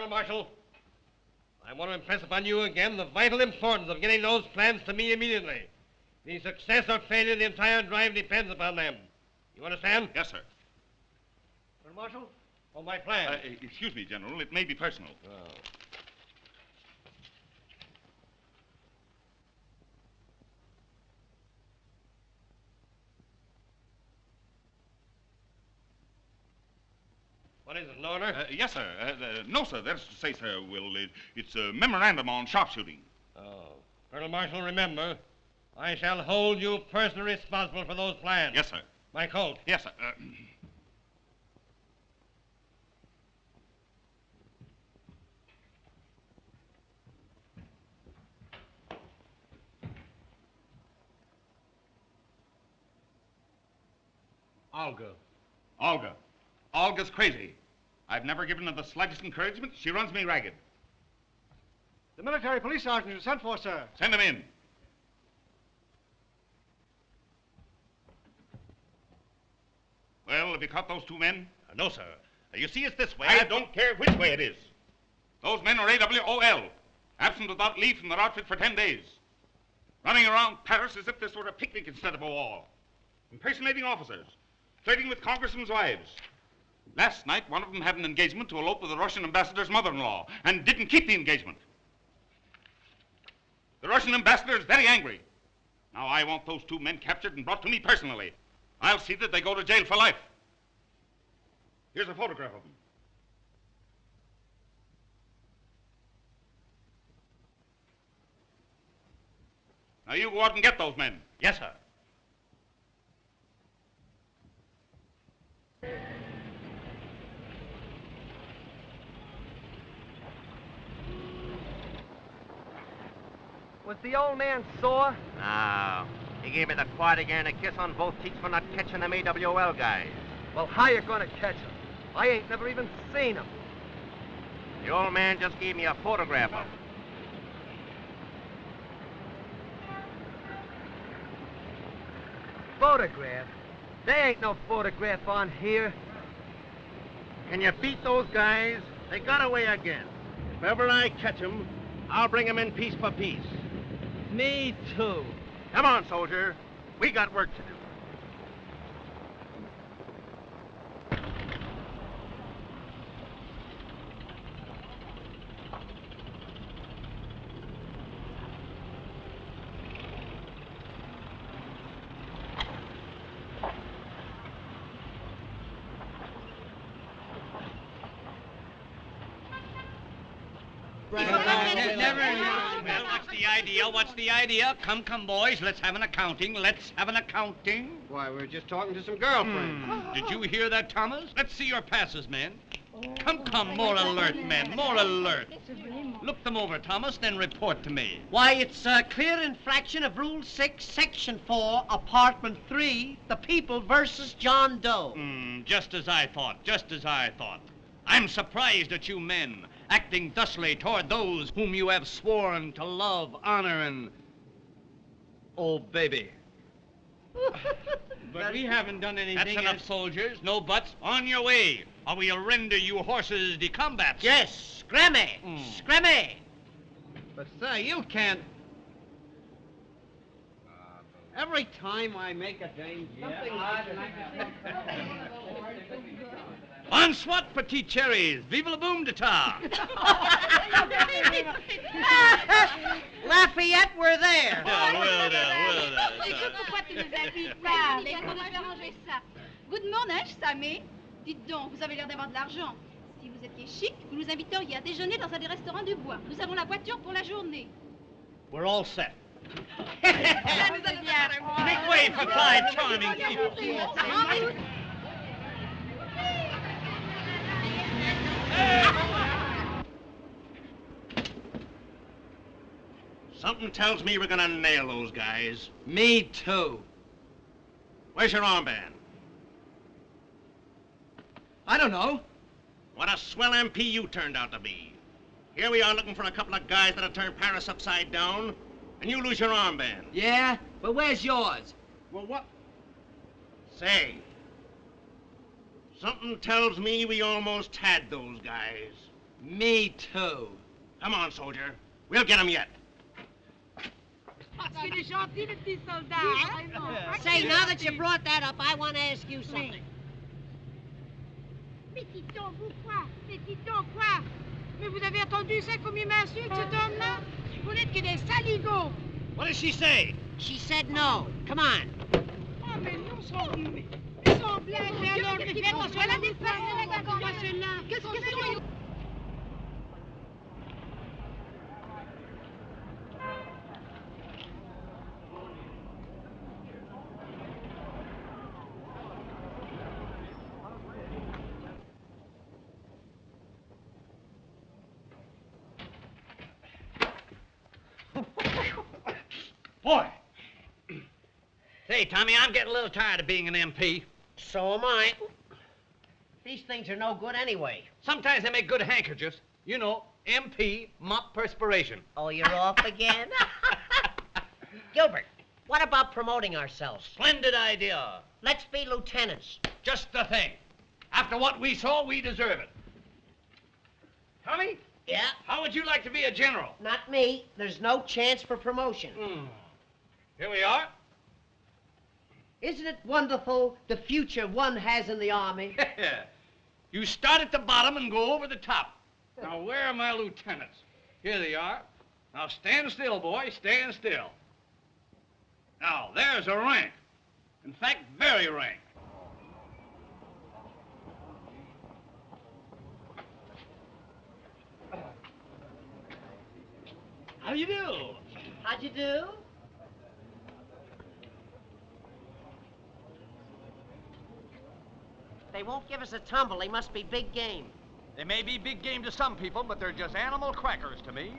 Colonel Marshal, I want to impress upon you again the vital importance of getting those plans to me immediately. The success or failure of the entire drive depends upon them. You understand? Yes, sir. Colonel Marshal, on my plan. Excuse me, General. It may be personal. Oh. What is it, an order? Yes, sir. No, sir. That's to say, sir, it's a memorandum on sharpshooting. Oh. Colonel Marshal, remember, I shall hold you personally responsible for those plans. Yes, sir. My coat. Yes, sir. Olga. Olga's crazy. I've never given her the slightest encouragement. She runs me ragged. The military police sergeant is sent for, sir. Send him in. Well, have you caught those two men? No, sir. You see, it's this way. I don't care which way it is. Those men are AWOL, absent without leave from their outfit for 10 days. Running around Paris as if this were a picnic instead of a wall. Impersonating officers. Flirting with congressmen's wives. Last night, one of them had an engagement to elope with the Russian ambassador's mother-in-law and didn't keep the engagement. The Russian ambassador is very angry. Now I want those two men captured and brought to me personally. I'll see that they go to jail for life. Here's a photograph of them. Now you go out and get those men. Yes, sir. Was the old man sore? No. He gave me the quad again, a kiss on both cheeks for not catching them AWL guys. Well, how you gonna catch him? I ain't never even seen him. The old man just gave me a photograph of him. Photograph? There ain't no photograph on here. Can you beat those guys? They got away again. If ever I catch them, I'll bring them in piece for piece. Me too. Come on, soldier. We got work to do. Well, what's the idea? What's the idea? Come, boys. Let's have an accounting. Let's have an accounting. Why, we're just talking to some girlfriends. Did you hear that, Thomas? Let's see your passes, men. Come, more alert, men, more alert. Look them over, Thomas, then report to me. Why, it's a clear infraction of Rule 6, Section 4, Apartment 3, the people versus John Doe. Just as I thought, I'm surprised at you men, acting thusly toward those whom you have sworn to love, honor, and... Oh, baby. But we haven't done anything. That's enough, soldiers. No buts. On your way, or we'll render you horses de combats. Yes, scrammy, scrammy. But, sir, you can't... Every time I make a dame, something... Bonsoir, petite cherries. Vive la boom de ta. Lafayette, we're there. Well done. Écoute, pourquoi tu nous invites pas? Mais comment je vais arranger ça? Good morning, Sammy. Dites donc, vous avez l'air d'avoir de l'argent. Si vous étiez chic, vous nous inviteriez à déjeuner dans un des restaurants du bois. Nous avons la voiture pour la journée. We're all set. Ça nous allons bien. Make way for five charming people. Something tells me we're gonna nail those guys. Me too. Where's your armband? I don't know. What a swell MP you turned out to be. Here we are looking for a couple of guys that'll turn Paris upside down, and you lose your armband. Yeah? But where's yours? Well, what? Say, something tells me we almost had those guys. Me too. Come on, soldier. We'll get him yet. Say, now that you brought that up, I want to ask you something. Mais vous avez entendu ça comme il m'insulte, cet homme-là? Vous n'êtes que des saligots. What does she say? She said no. Come on. Oh, mais non, ils sont blancs. Mais alors, voilà des personnes comme moi, ceux-là. Qu'est-ce que c'est? Boy! Say, Tommy, I'm getting a little tired of being an MP. So am I. These things are no good anyway. Sometimes they make good handkerchiefs. You know, MP, mop perspiration. Oh, you're off again? Gilbert, what about promoting ourselves? Splendid idea. Let's be lieutenants. Just the thing. After what we saw, we deserve it. Tommy? Yeah? How would you like to be a general? Not me. There's no chance for promotion. Here we are. Isn't it wonderful the future one has in the Army? You start at the bottom and go over the top. Now, where are my lieutenants? Here they are. Now, stand still, boy. Stand still. Now, there's a rank. In fact, very rank. How do you do? How'd you do? They won't give us a tumble. They must be big game. They may be big game to some people, but they're just animal crackers to me.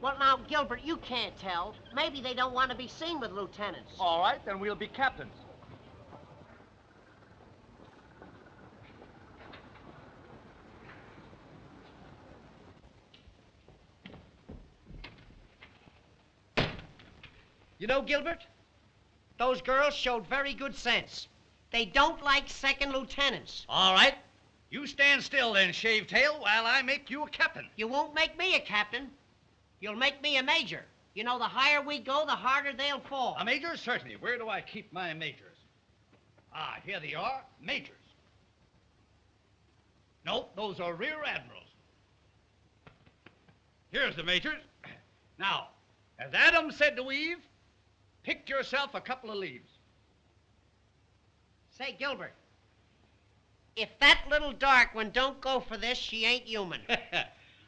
Well, now, Gilbert, you can't tell. Maybe they don't want to be seen with lieutenants. All right, then we'll be captains. You know, Gilbert, those girls showed very good sense. They don't like second lieutenants. All right. You stand still then, Shave Tail, while I make you a captain. You won't make me a captain. You'll make me a major. You know, the higher we go, the harder they'll fall. A major? Certainly. Where do I keep my majors? Ah, here they are. Majors. No, those are rear admirals. Here's the majors. Now, as Adam said to Eve, pick yourself a couple of leaves. Say, Gilbert, if that little dark one don't go for this, she ain't human.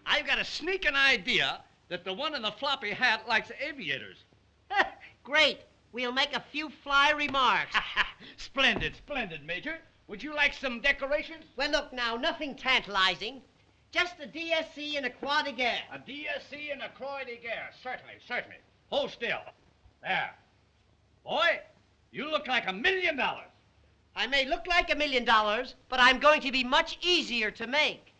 I've got a sneaking idea that the one in the floppy hat likes aviators. Great. We'll make a few fly remarks. Splendid, splendid, Major. Would you like some decorations? Well, look now, nothing tantalizing. Just a DSC and a croix de guerre. A DSC and a croix de guerre. Certainly, certainly. Hold still. There. Boy, you look like $1 million. I may look like $1 million, but I'm going to be much easier to make.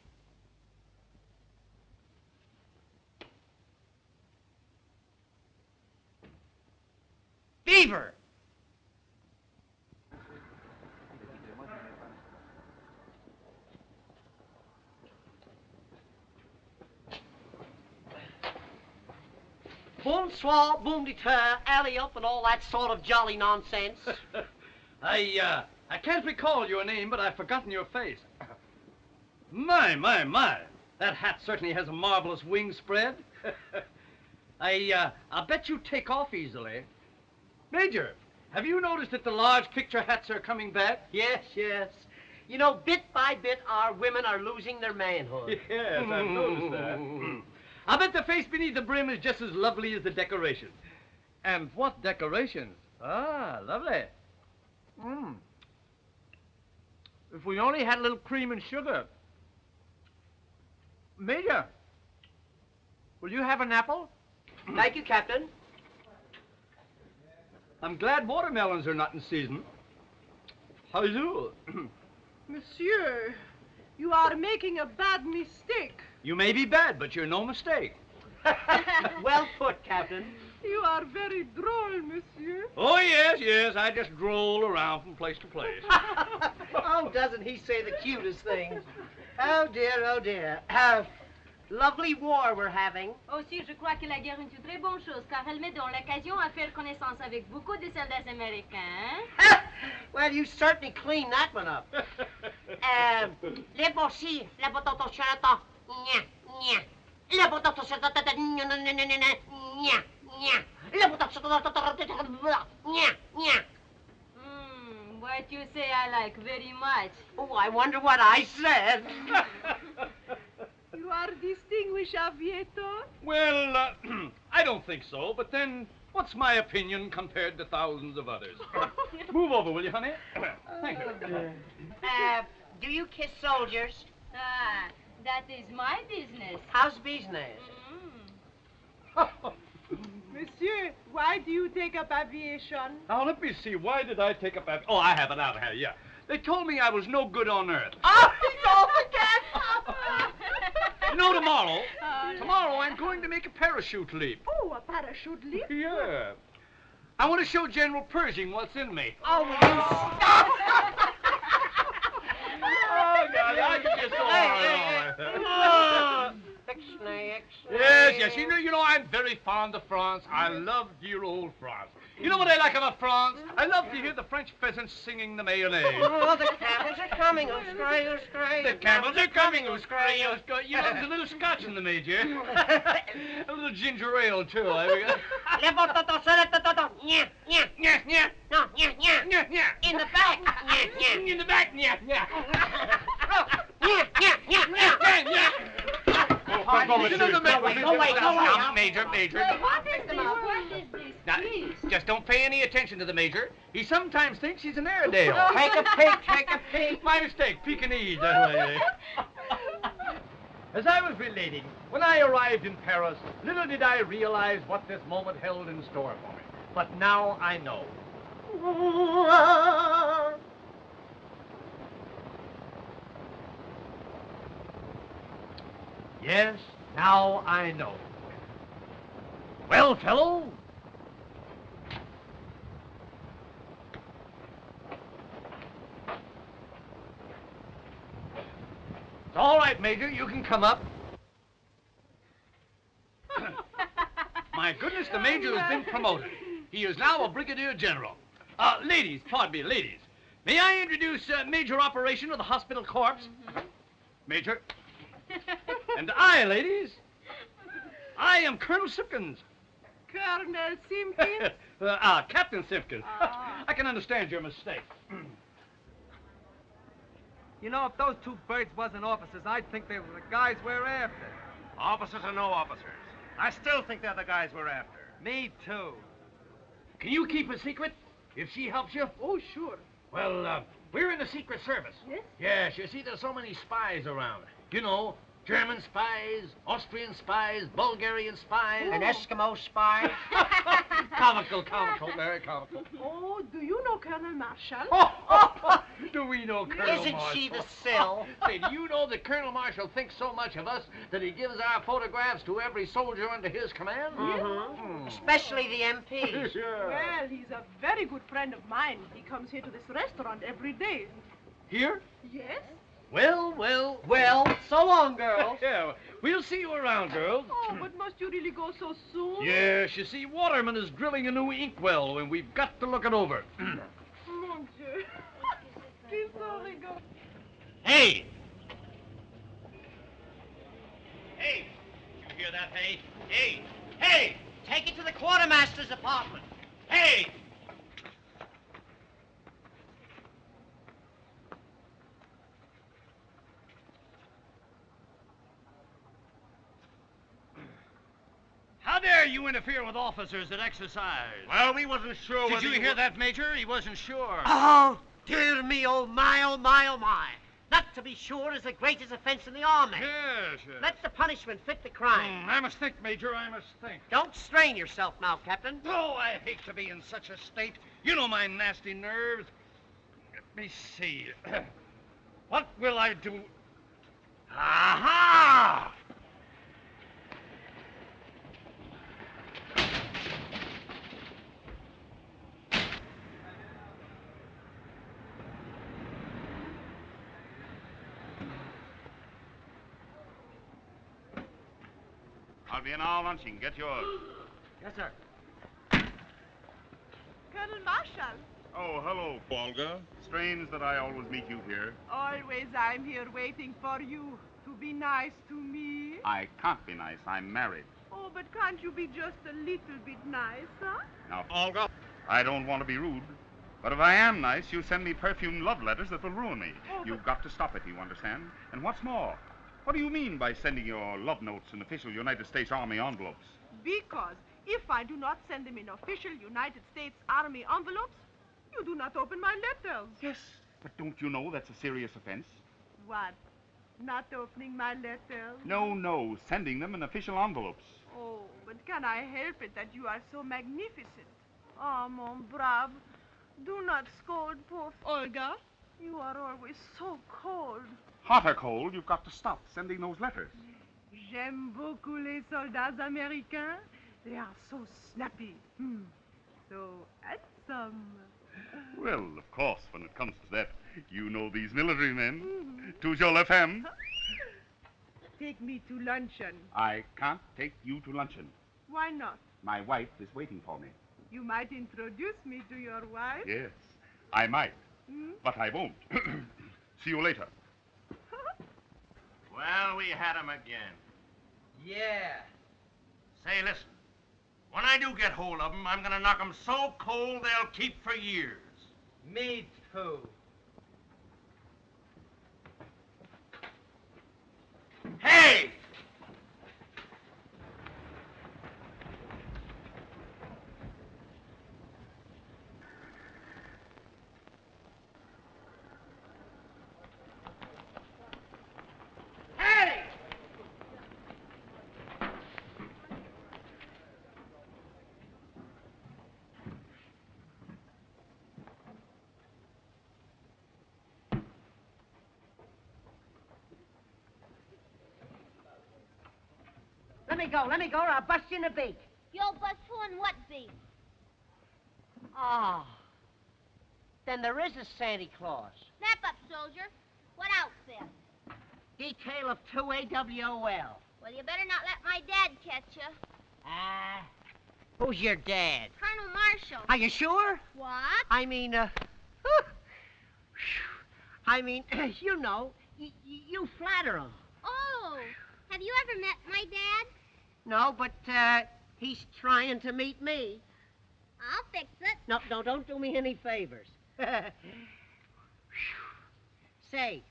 Beaver. Bonsoir, boom de terre, alley up, and all that sort of jolly nonsense. I can't recall your name, but I've forgotten your face. My. That hat certainly has a marvelous wing spread. I bet you take off easily. Major, have you noticed that the large picture hats are coming back? Yes. You know, bit by bit, our women are losing their manhood. Yes, I've noticed that. I bet the face beneath the brim is just as lovely as the decoration. And what decorations? Ah, lovely. If we only had a little cream and sugar. Major, will you have an apple? Thank you, Captain. I'm glad watermelons are not in season. How do you do? Monsieur, you are making a bad mistake. You may be bad, but you're no mistake. Well put, Captain. You are very droll, monsieur. Oh, yes. I just droll around from place to place. Oh, doesn't he say the cutest things? Oh, dear. Lovely war we're having. Aussi, je crois que la guerre est une très bonne chose, car elle met donc l'occasion à faire connaissance avec beaucoup de soldats américains. Well, you certainly cleaned that one up. Les bossis, la bototo charata, nya, nya. La bototo charata, nya, nya, nya, nya, nya. La bototo charata, nya, nya. What you say I like very much. Oh, I wonder what I said. You are distinguished aviator? Well, I don't think so, but then what's my opinion compared to thousands of others? Move over, will you, honey? Thank you. Do you kiss soldiers? Ah, that is my business. How's business? Monsieur, why do you take up aviation? Now, let me see. Why did I take up... Oh, I have it out here, yeah. They told me I was no good on Earth. Oh, don't forget! You know, tomorrow I'm going to make a parachute leap. Oh, a parachute leap? Yeah. I want to show General Pershing what's in me. Oh, will you stop? Oh, God, I can just go on. Yes, you know, I'm very fond of France. I love dear old France. You know what I like about France? I love to hear the French peasants singing the mayonnaise. Oh, the camels are coming, oh, scry, oh, scry. The camels are coming, oh, scry, oh, scry. You know, there's a little scotch in the Major. A little ginger ale, too. In the back. In the back, Now, Major. What is this? What is this? Now, Please. just don't pay any attention to the Major. He sometimes thinks he's an Airedale. Take a peek. My mistake, Pekingese. As I was relating, when I arrived in Paris, little did I realize what this moment held in store for me. But now I know. Yes, now I know. Well, fellow. It's all right, Major. You can come up. My goodness, the Major has been promoted. He is now a Brigadier General. Ladies, pardon me, ladies. May I introduce Major Operation of the Hospital Corps? Major. And I, ladies, I am Colonel Simpkins. Colonel Simpkins? Captain Simpkins. I can understand your mistake. You know, if those two birds wasn't officers, I'd think they were the guys we're after. Officers or no officers, I still think they're the guys we're after. Me too. Can you keep a secret if she helps you? Oh, sure. Well, we're in the Secret Service. Yes? Yes, you see, there's so many spies around. You know, German spies, Austrian spies, Bulgarian spies. An Eskimo spy. Comical, very comical. Oh, do you know Colonel Marshall? Do we know Colonel Isn't Marshall? she the sill? Say, do you know that Colonel Marshall thinks so much of us that he gives our photographs to every soldier under his command? Especially the MPs. Well, he's a very good friend of mine. He comes here to this restaurant every day. Here? Yes? Well. Well, so long, girls. Yeah, we'll see you around, girls. Oh, but must you really go so soon? Yes, you see, Waterman is drilling a new inkwell, and we've got to look it over. Mon Dieu. Please don't let go. Hey! Hey! Did you hear that, hey? Hey! Hey! Take it to the quartermaster's apartment. Hey! How dare you interfere with officers at exercise? Well, we wasn't sure Did you hear that, Major? He wasn't sure. Oh, dear me, oh my, oh my, oh my. Not to be sure is the greatest offense in the army. Yes. Let the punishment fit the crime. I must think, Major, I must think. Don't strain yourself now, Captain. Oh, I hate to be in such a state. You know my nasty nerves. Let me see. What will I do? Aha! I'll be in all lunching. Get yours. Yes, sir. Colonel Marshall. Oh, hello, Olga. Strange that I always meet you here. Always I'm here waiting for you to be nice to me. I can't be nice. I'm married. Oh, but can't you be just a little bit nice, huh? Now, Olga, I don't want to be rude, but if I am nice, you send me Perfume love letters that will ruin me. Oh, You've got to stop it, you understand? And what's more, what do you mean by sending your love notes in official United States Army envelopes? Because if I do not send them in official United States Army envelopes, you do not open my letters. Yes, but don't you know that's a serious offense? What? Not opening my letters? No, sending them in official envelopes. Oh, but can I help it that you are so magnificent? Oh, mon brave, do not scold poor Olga. You are always so cold. Hot or cold, you've got to stop sending those letters. J'aime beaucoup les soldats américains. They are so snappy. So handsome. Well, of course, when it comes to that, you know these military men. Toujours la femme. Take me to luncheon. I can't take you to luncheon. Why not? My wife is waiting for me. You might introduce me to your wife. Yes, I might, but I won't. See you later. Well, we had him again. Yeah. Say, listen. When I do get hold of them, I'm gonna knock them so cold they'll keep for years. Me too. Hey! Hey! Let me go, or I'll bust you in the beak. You'll bust who and what beak? Oh. Then there is a Santa Claus. Snap up, soldier. What outfit? Detail of 2 AWOL. Well, you better not let my dad catch you. Who's your dad? Colonel Marshall. Are you sure? What? I mean, you know, you flatter him. Oh, have you ever met my dad? No, but, he's trying to meet me. I'll fix it. No, don't do me any favors. Say,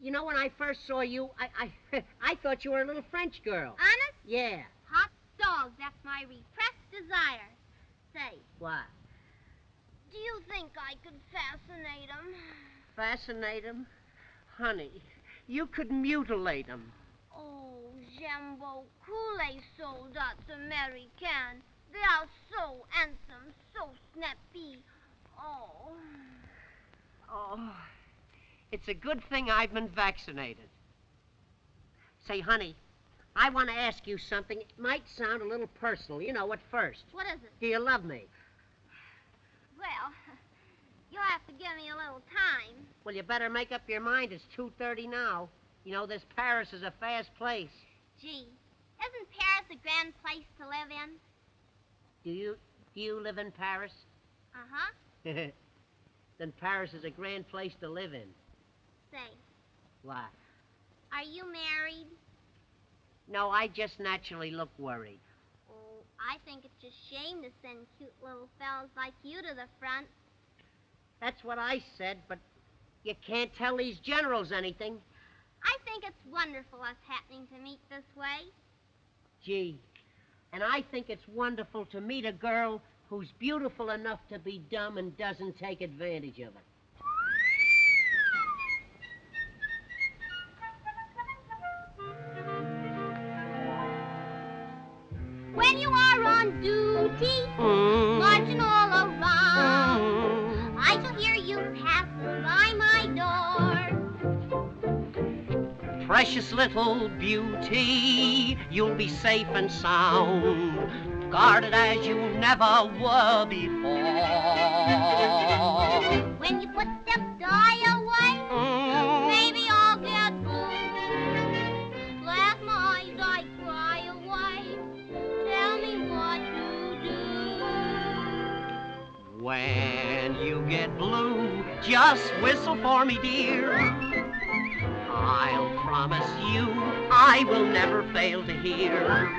you know, when I first saw you, I thought you were a little French girl. Honest? Yeah. Hot dogs, that's my repressed desire. Say, What? do you think I could fascinate him? Fascinate him? Honey, you could mutilate him. Oh, j'aime beaucoup les soldats américains. They are so handsome, so snappy. Oh, it's a good thing I've been vaccinated. Say, honey, I want to ask you something. It might sound a little personal. You know, at first. What is it? Do you love me? Well, you'll have to give me a little time. Well, you better make up your mind. It's 2:30 now. You know, this Paris is a fast place. Gee, isn't Paris a grand place to live in? Do you live in Paris? Uh-huh. Then Paris is a grand place to live in. Say, Why? are you married? No, I just naturally look worried. Oh, I think it's a shame to send cute little fellas like you to the front. That's what I said, but you can't tell these generals anything. I think it's wonderful us happening to meet this way. Gee, and I think it's wonderful to meet a girl who's beautiful enough to be dumb and doesn't take advantage of it. When you are on duty, marching all around, I shall hear you passing by my door. Precious little beauty, you'll be safe and sound, guarded as you never were before. When your footsteps die away, maybe I'll get blue. Last night I cry away. get blue, just whistle for me, dear. I'll promise you I will never fail to hear.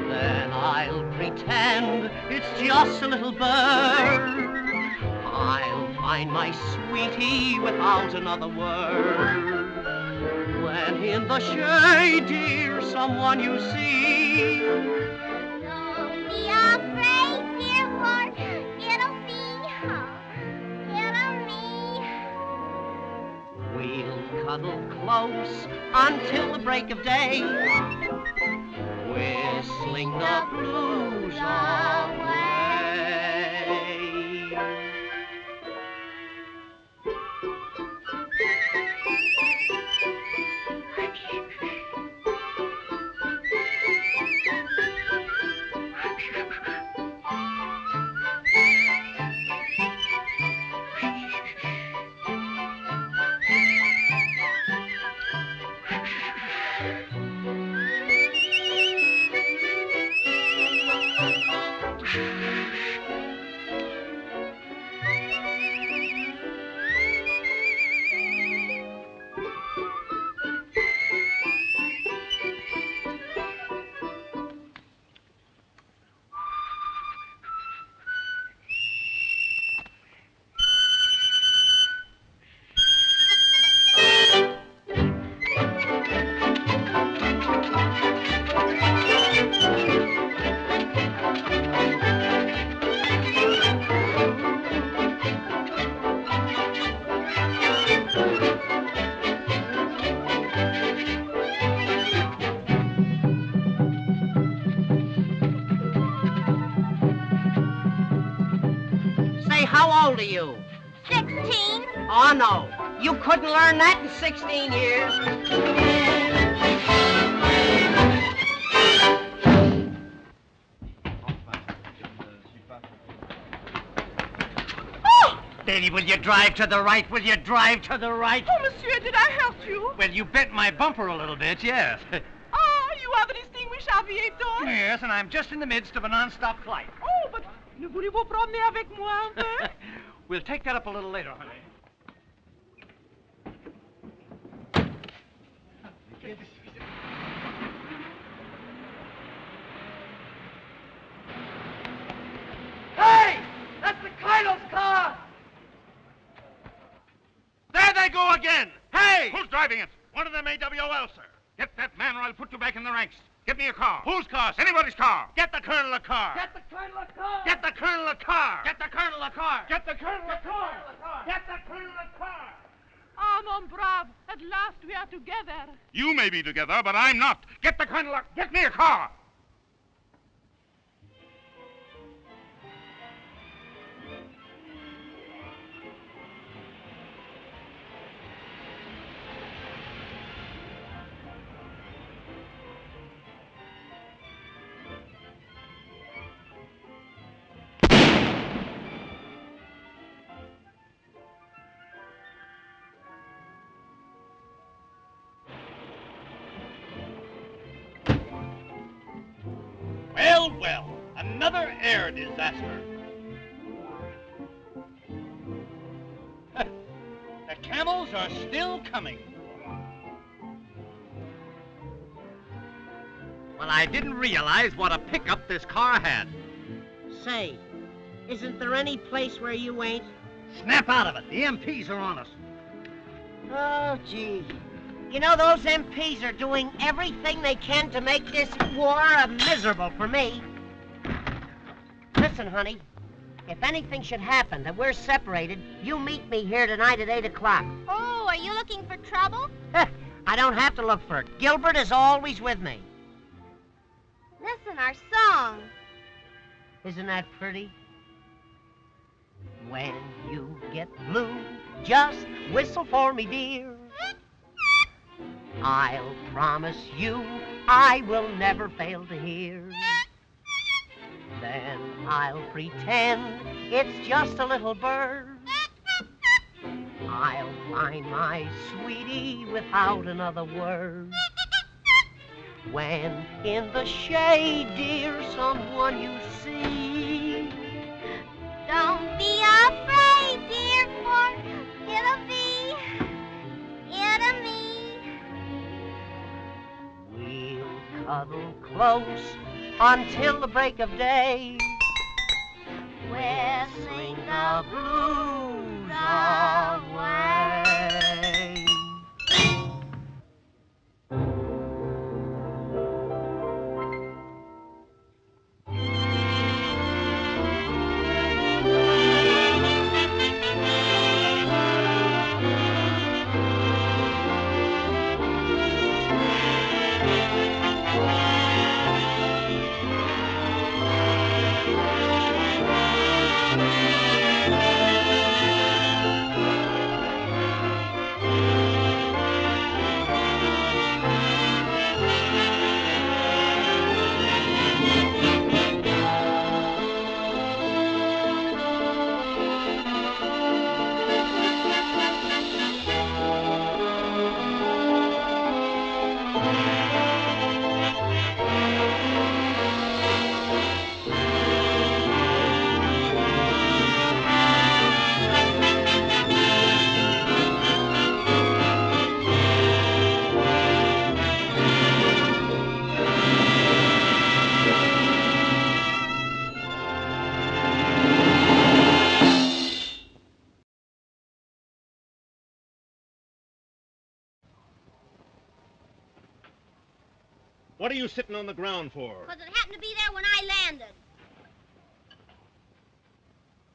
Then I'll pretend it's just a little bird. I'll find my sweetie without another word. When in the shade, dear, someone you see. Don't be afraid, dear, for it'll be me. We'll cuddle close until the break of day, whistling the blues away. How old are you? 16. Oh, no. You couldn't learn that in 16 years. Oh! Lady, will you drive to the right? Will you drive to the right? Oh, monsieur, did I hurt you? Well, you bent my bumper a little bit, yes. Ah, you are the distinguished aviator? Yes, and I'm just in the midst of a non-stop flight. Oh, but ne voulez-vous promener avec moi un peu? We'll take that up a little later, honey. Hey! That's the Kylo's car! There they go again! Hey! Who's driving it? One of them AWOL, sir. Get that man or I'll put you back in the ranks. Get me a car. Whose car? Anybody's car. Get the colonel a car. Get the Colonel a car! Get the colonel a car. Get the colonel a car! Get the colonel a car. Get the colonel a car. Ah, mon brave, at last we are together. You may be together, but I'm not. Get the colonel a... Get me a car. Well, another air disaster. The camels are still coming. Well, I didn't realize what a pickup this car had. Say, isn't there any place where you ain't? Snap out of it. The MPs are on us. Oh, gee. You know, those MPs are doing everything they can to make this war miserable for me. Listen, honey, if anything should happen that we're separated, you meet me here tonight at 8 o'clock. Oh, are you looking for trouble? I don't have to look for it. Gilbert is always with me. Listen, our song. Isn't that pretty? When you get blue, just whistle for me, dear. I'll promise you I will never fail to hear. Then I'll pretend it's just a little bird. I'll find my sweetie without another word. When in the shade, dear, someone you see. Don't be afraid, dear. huddle close until the break of day, whistling the blues away. What are you sitting on the ground for? Because it happened to be there when I landed.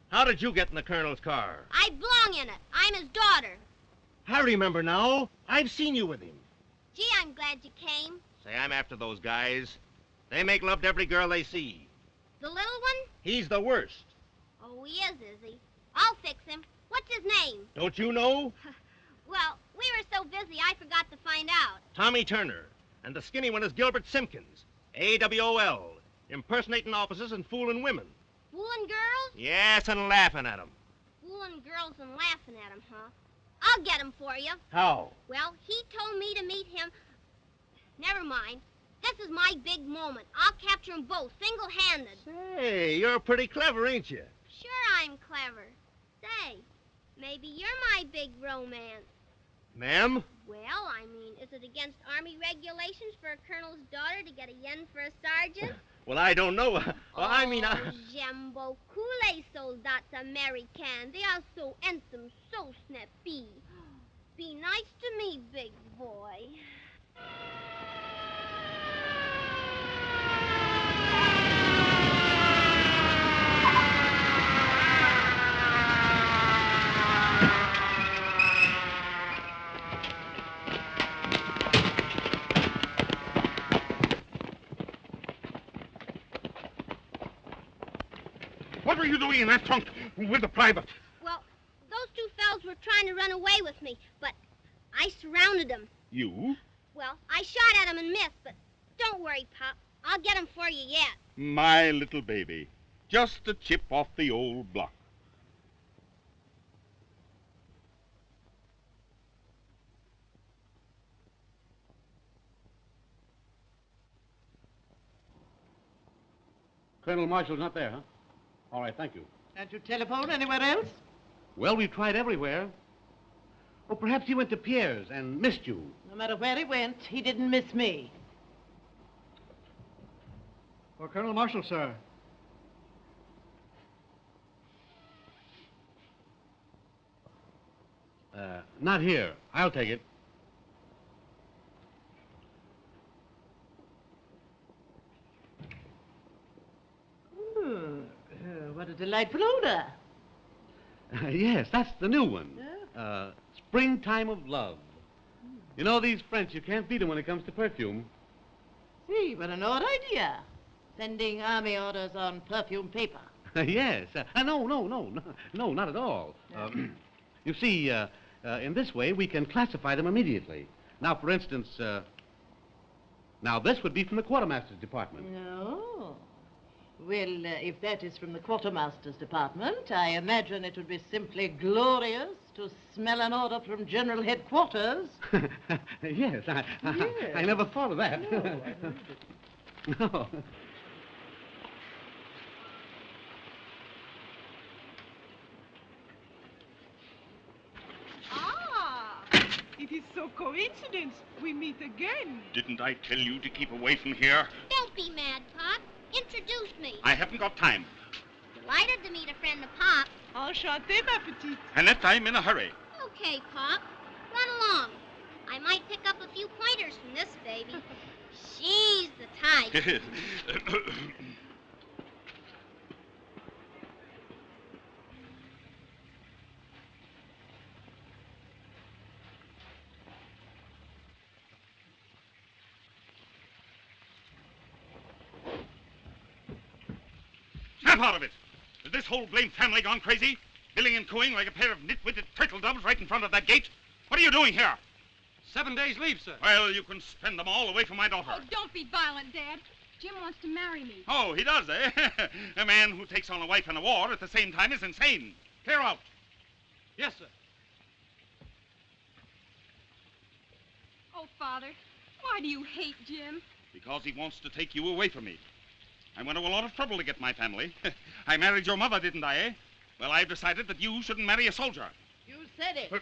How did you get in the colonel's car? I belong in it. I'm his daughter. I remember now. I've seen you with him. Gee, I'm glad you came. Say, I'm after those guys. They make love to every girl they see. The little one? He's the worst. Oh, he is he? I'll fix him. What's his name? Don't you know? Well, we were so busy I forgot to find out. Tommy Turner. And the skinny one is Gilbert Simpkins. AWOL. Impersonating officers and fooling women. Fooling girls? Yes, and laughing at them. Fooling girls and laughing at him, huh? I'll get him for you. How? Well, he told me to meet him. Never mind. This is my big moment. I'll capture them both, single-handed. Hey, you're pretty clever, ain't you? Sure I'm clever. Say, maybe you're my big romance. Ma'am? Well, I mean, is it against Army regulations for a colonel's daughter to get a yen for a sergeant? Well, I don't know. Well, I mean, J'aime beaucoup les soldats américains. They are so handsome, so snappy. Be nice to me, big boy. What were you doing in that trunk with the private? Well, those two fellows were trying to run away with me, but I surrounded them. You? Well, I shot at them and missed, but don't worry, Pop. I'll get them for you yet. My little baby. Just a chip off the old block. Colonel Marshall's not there, huh? All right, thank you. Can't you telephone anywhere else? Well, we've tried everywhere. Oh, perhaps he went to Pierre's and missed you. No matter where he went, he didn't miss me. For Colonel Marshall, sir. Not here. I'll take it. What a delightful odor. Yes, that's the new one. Yeah. Springtime of Love. You know, these French, you can't beat them when it comes to perfume. See, what an odd idea. Sending army orders on perfume paper. Yes. No, not at all. You see, in this way, we can classify them immediately. Now, for instance, now this would be from the quartermaster's department. No. Well, if that is from the quartermaster's department, I imagine it would be simply glorious to smell an order from General Headquarters. Yes, I never thought of that. No. No. Ah! He It is so coincidence. We meet again. Didn't I tell you to keep away from here? Don't be mad, Pop. Introduce me. I haven't got time. Delighted to meet a friend of Pop. Enchanté, ma petite. Annette, I'm in a hurry. Okay, Pop. Run along. I might pick up a few pointers from this baby. She's the type. Snap out of it! Is this whole blamed family gone crazy? Billing and cooing like a pair of nitwitted turtle doves right in front of that gate? What are you doing here? 7 days leave, sir. Well, you can spend them all away from my daughter. Oh, don't be violent, Dad. Jim wants to marry me. Oh, he does, eh? A man who takes on a wife and a war at the same time is insane. Clear out. Yes, sir. Oh, Father, why do you hate Jim? Because he wants to take you away from me. I went to a lot of trouble to get my family. I married your mother, didn't I, eh? Well, I've decided that you shouldn't marry a soldier. You said it.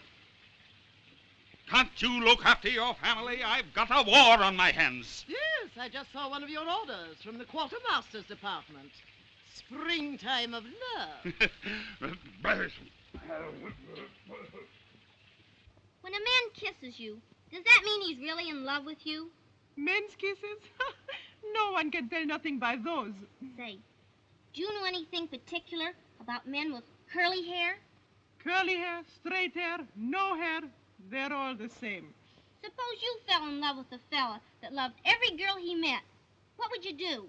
Can't you look after your family? I've got a war on my hands. Yes, I just saw one of your orders from the quartermaster's department. Springtime of love. When a man kisses you, does that mean he's really in love with you? Men's kisses? No one can tell nothing by those. Say, do you know anything particular about men with curly hair? Curly hair, straight hair, no hair, they're all the same. Suppose you fell in love with a fella that loved every girl he met. What would you do?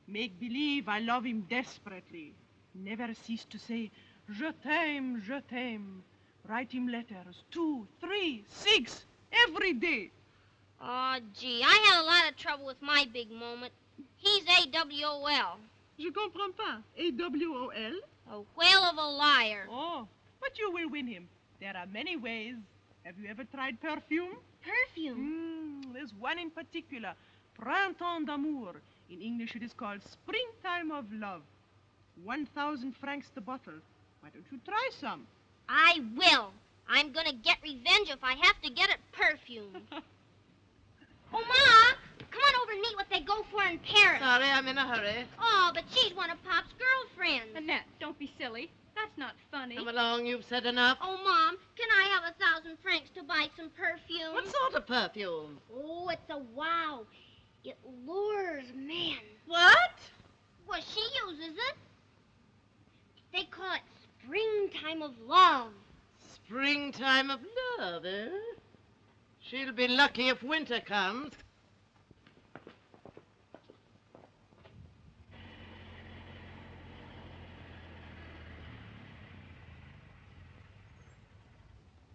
Make believe I love him desperately. Never cease to say, je t'aime, je t'aime. Write him letters, 2, 3, 6, every day. Oh, gee, I had a lot of trouble with my big moment. He's AWOL. Je comprends pas. AWOL? A whale of a liar. Oh, but you will win him. There are many ways. Have you ever tried Perfume? Perfume? There's one in particular. Printemps d'amour. In English it is called Springtime of Love. 1,000 francs the bottle. Why don't you try some? I will. I'm gonna get revenge if I have to get it Perfume. Oh, Ma! Come on over and meet what they go for in Paris. Sorry, I'm in a hurry. Oh, but she's one of Pop's girlfriends. Annette, don't be silly. That's not funny. Come along, you've said enough. Oh, Mom, can I have 1,000 francs to buy some perfume? What sort of perfume? Oh, it's a wow. It lures men. What? Well, she uses it. They call it Springtime of Love. Springtime of love, eh? She'll be lucky if winter comes.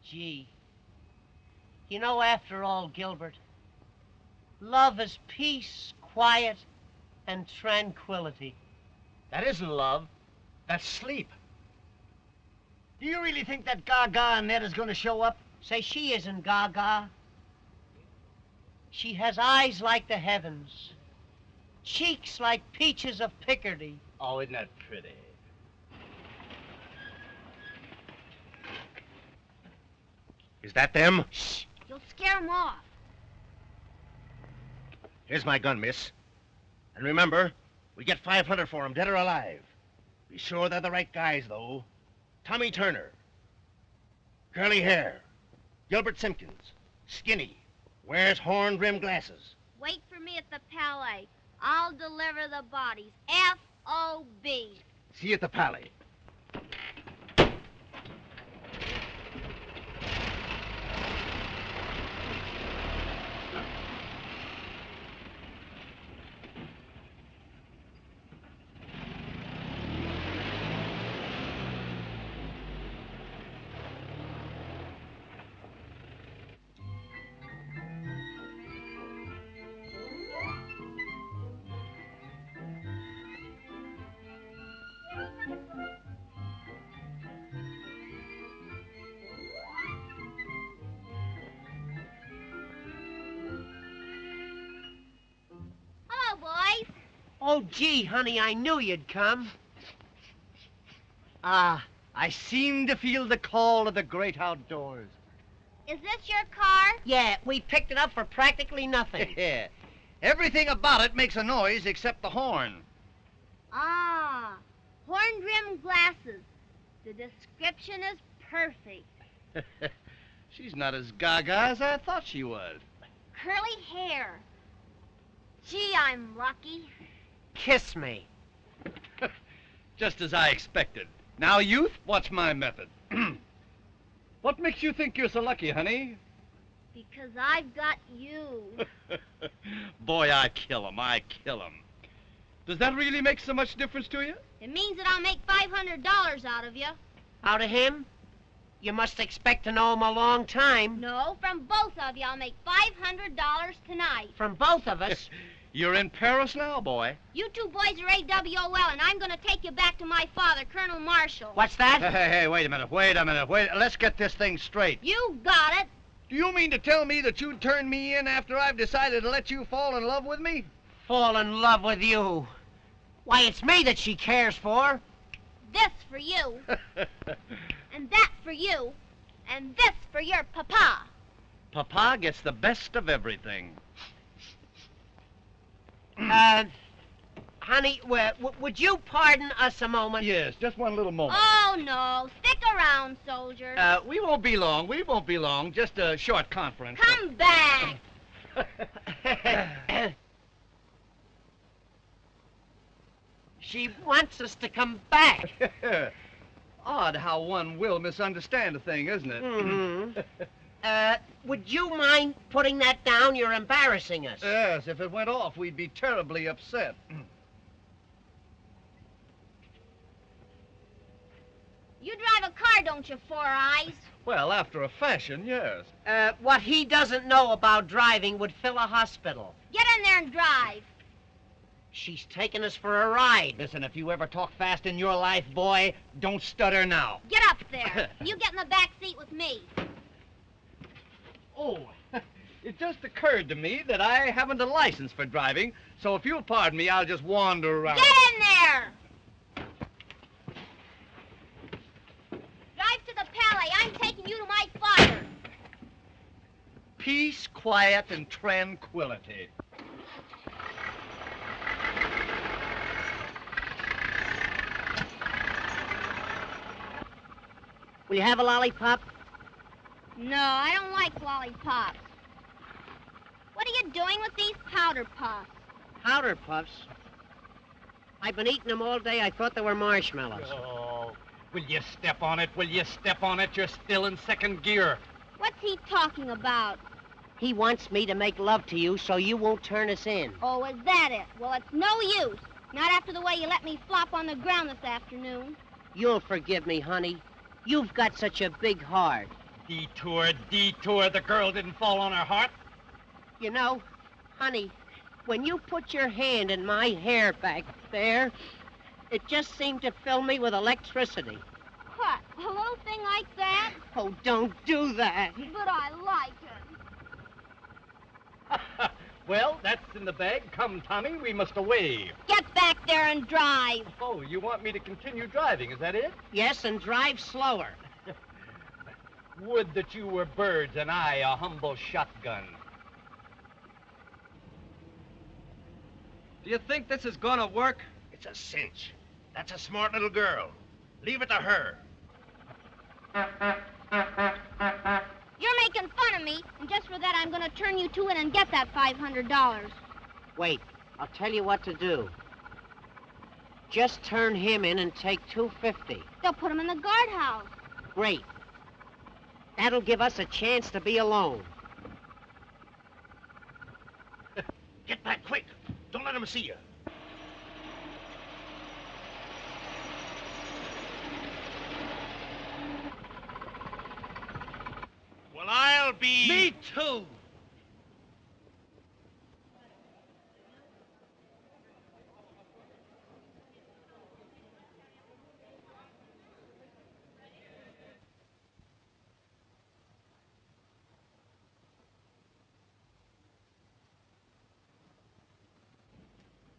Gee, you know, after all, Gilbert, love is peace, quiet, and tranquility. That isn't love. That's sleep. Do you really think that Gaga Annette is going to show up? Say, she isn't Gaga. She has eyes like the heavens, cheeks like peaches of Picardy. Oh, isn't that pretty? Is that them? Shh, you'll scare them off. Here's my gun, miss. And remember, we get 500 for them, dead or alive. Be sure they're the right guys, though. Tommy Turner. Curly hair. Gilbert Simpkins. Skinny. Wears horn-rimmed glasses. Wait for me at the Palais. I'll deliver the bodies. F.O.B. See you at the Palais. Oh, gee, honey, I knew you'd come. Ah, I seem to feel the call of the great outdoors. Is this your car? Yeah, we picked it up for practically nothing. Yeah. Everything about it makes a noise except the horn. Ah, horn-rimmed glasses. The description is perfect. She's not as gaga as I thought she was. Curly hair. Gee, I'm lucky. Kiss me. Just as I expected. Now, youth, what's my method? What makes you think you're so lucky, honey? Because I've got you. Boy, I kill 'em. Does that really make so much difference to you? It means that I'll make $500 out of you. Out of him? You must expect to know him a long time. No, from both of you, I'll make $500 tonight. From both of us? You're in Paris now, boy. You two boys are AWOL, and I'm going to take you back to my father, Colonel Marshall. What's that? Hey, wait a minute. Let's get this thing straight. You got it. Do you mean to tell me that you'd turn me in after I've decided to let you fall in love with me? Fall in love with you? Why, it's me that she cares for. This for you. And that for you. And this for your papa. Papa gets the best of everything. Honey, would you pardon us a moment? Yes, just one little moment. Oh, no. Stick around, soldiers. We won't be long. Just a short conference. Come back. She wants us to come back. Odd how one will misunderstand a thing, isn't it? Mm-hmm. Would you mind putting that down? You're embarrassing us. Yes, if it went off, we'd be terribly upset. You drive a car, don't you, Four Eyes? Well, after a fashion, yes. What he doesn't know about driving would fill a hospital. Get in there and drive. She's taking us for a ride. Listen, if you ever talk fast in your life, boy, don't stutter now. Get up there. You get in the back seat with me. Oh, it just occurred to me that I haven't a license for driving, so if you'll pardon me, I'll just wander around. Get in there! Drive to the Palais. I'm taking you to my father. Peace, quiet, and tranquility. Will you have a lollipop? No, I don't like lollipops. What are you doing with these powder puffs? Powder puffs? I've been eating them all day. I thought they were marshmallows. Oh, will you step on it? You're still in second gear. What's he talking about? He wants me to make love to you so you won't turn us in. Oh, is that it? Well, it's no use. Not after the way you let me flop on the ground this afternoon. You'll forgive me, honey. You've got such a big heart. Detour. The girl didn't fall on her heart. You know, honey, when you put your hand in my hair back there, it just seemed to fill me with electricity. What? A little thing like that? Oh, don't do that. But I like it. Well, that's in the bag. Come, Tommy, we must away. Get back there and drive. Oh, you want me to continue driving, is that it? Yes, and drive slower. Would that you were birds and I a humble shotgun. Do you think this is gonna work? It's a cinch. That's a smart little girl. Leave it to her. You're making fun of me, and just for that, I'm gonna turn you two in and get that $500. Wait, I'll tell you what to do. Just turn him in and take $250. They'll put him in the guardhouse. Great. That'll give us a chance to be alone. Get back quick. Don't let him see you. Well, I'll be... Me too.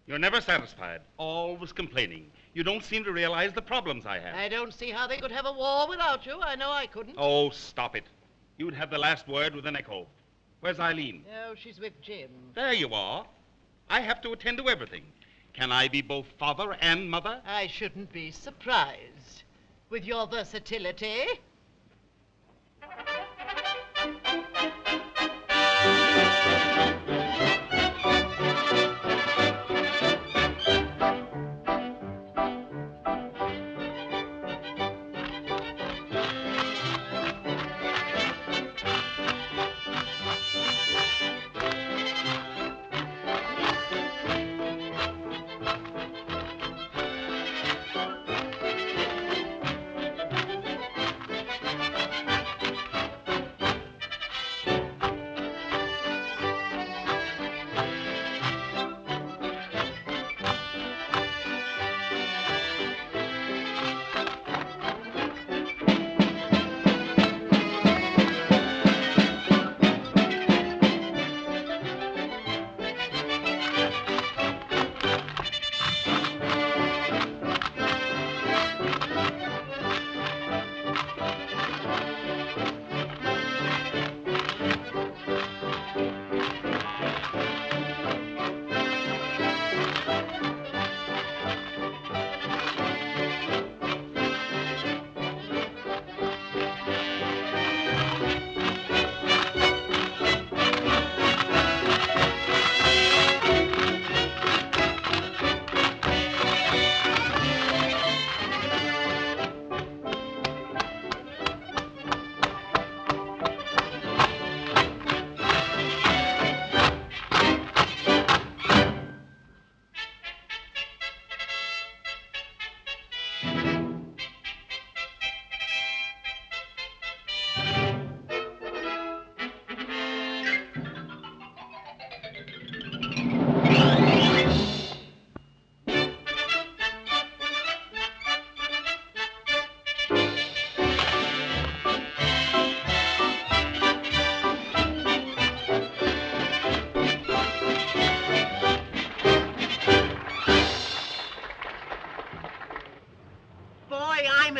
You're never satisfied, always complaining. You don't seem to realize the problems I have. I don't see how they could have a war without you. I know I couldn't. Oh, stop it. You'd have the last word with an echo. Where's Eileen? Oh, she's with Jim. There you are. I have to attend to everything. Can I be both father and mother? I shouldn't be surprised. With your versatility.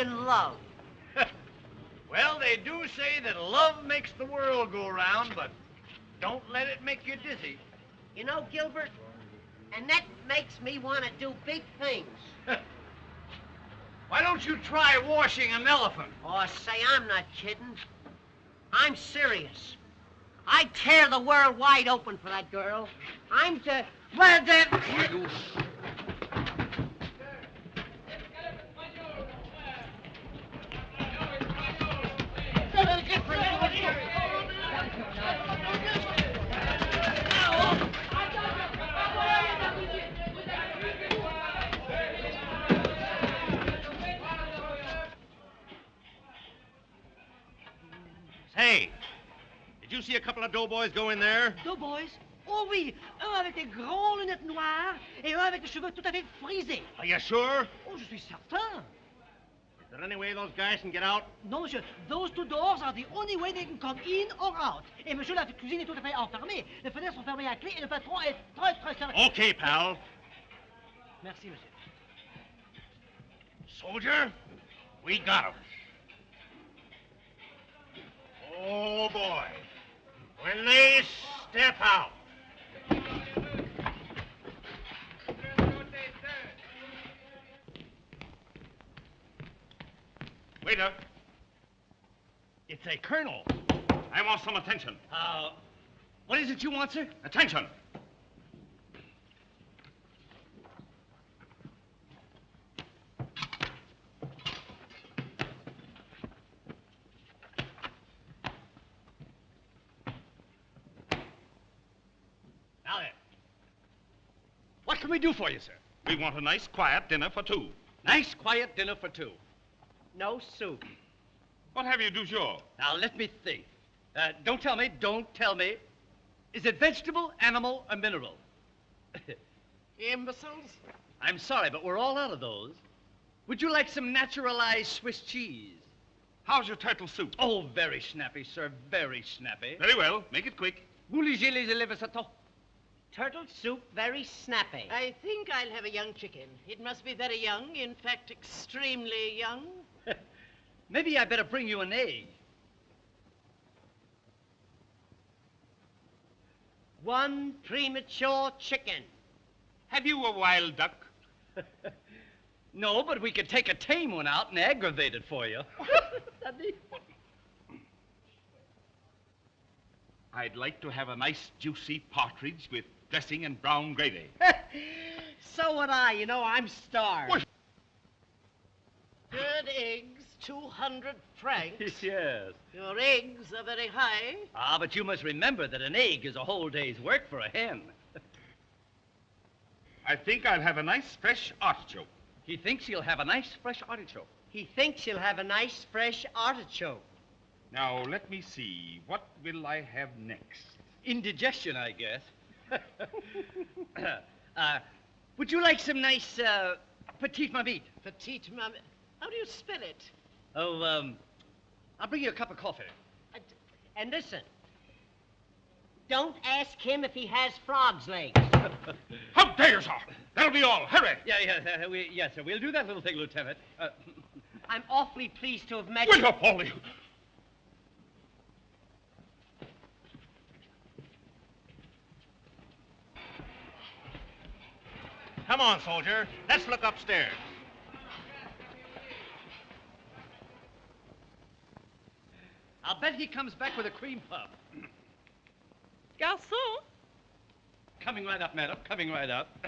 Love. Well, they do say that love makes the world go round, but don't let it make you dizzy. You know, Gilbert, Annette makes me want to do big things. Why don't you try washing an elephant? Oh, say, I'm not kidding. I'm serious. I'd tear the world wide open for that girl. I'm the... Well, the... Hey, did you see a couple of doughboys go in there? Doughboys? Oh oui, un avec des grands lunettes noires et un avec des cheveux tout à fait frisés. Are you sure? Oh, je suis certain. Is there any way those guys can get out? Non, monsieur, those two doors are the only way they can come in or out. Et monsieur, la cuisine est tout à fait enfermée. Les fenêtres sont fermées à clé et le patron est très, très sérieux. Okay, pal. Merci, monsieur. Soldier, we got him. Oh, boy. When they step out. Waiter. It's a colonel. I want some attention. What is it you want, sir? Attention. Now then. What can we do for you, sir? We want a nice, quiet dinner for two. Nice, quiet dinner for two. No soup. What have you du jour? Now, let me think. Don't tell me. Is it vegetable, animal, or mineral? Imbeciles? I'm sorry, but we're all out of those. Would you like some naturalized Swiss cheese? How's your turtle soup? Oh, very snappy, sir, very snappy. Very well. Make it quick. Bouligez les élèves. Turtle soup, very snappy. I think I'll have a young chicken. It must be very young, in fact, extremely young. Maybe I better bring you an egg. 1 premature chicken. Have you a wild duck? No, but we could take a tame one out and aggravate it for you. I'd like to have a nice juicy partridge with dressing and brown gravy. So would I. You know, I'm starved. What? Good eggs, 200 francs. Yes. Your eggs are very high. Ah, but you must remember that an egg is a whole day's work for a hen. I think I'll have a nice fresh artichoke. He thinks he'll have a nice fresh artichoke. He thinks he'll have a nice fresh artichoke. Now, let me see. What will I have next? Indigestion, I guess. Would you like some nice petite marmite? Petite marmite. How do you spell it? Oh, I'll bring you a cup of coffee. And listen, don't ask him if he has frog's legs. How dare you, sir? That'll be all. Hurry! Yes, sir. We'll do that little thing, Lieutenant. I'm awfully pleased to have met Wait you. up, all of you. Come on, soldier. Let's look upstairs. I'll bet he comes back with a cream puff. Garçon? Coming right up, madam. Coming right up.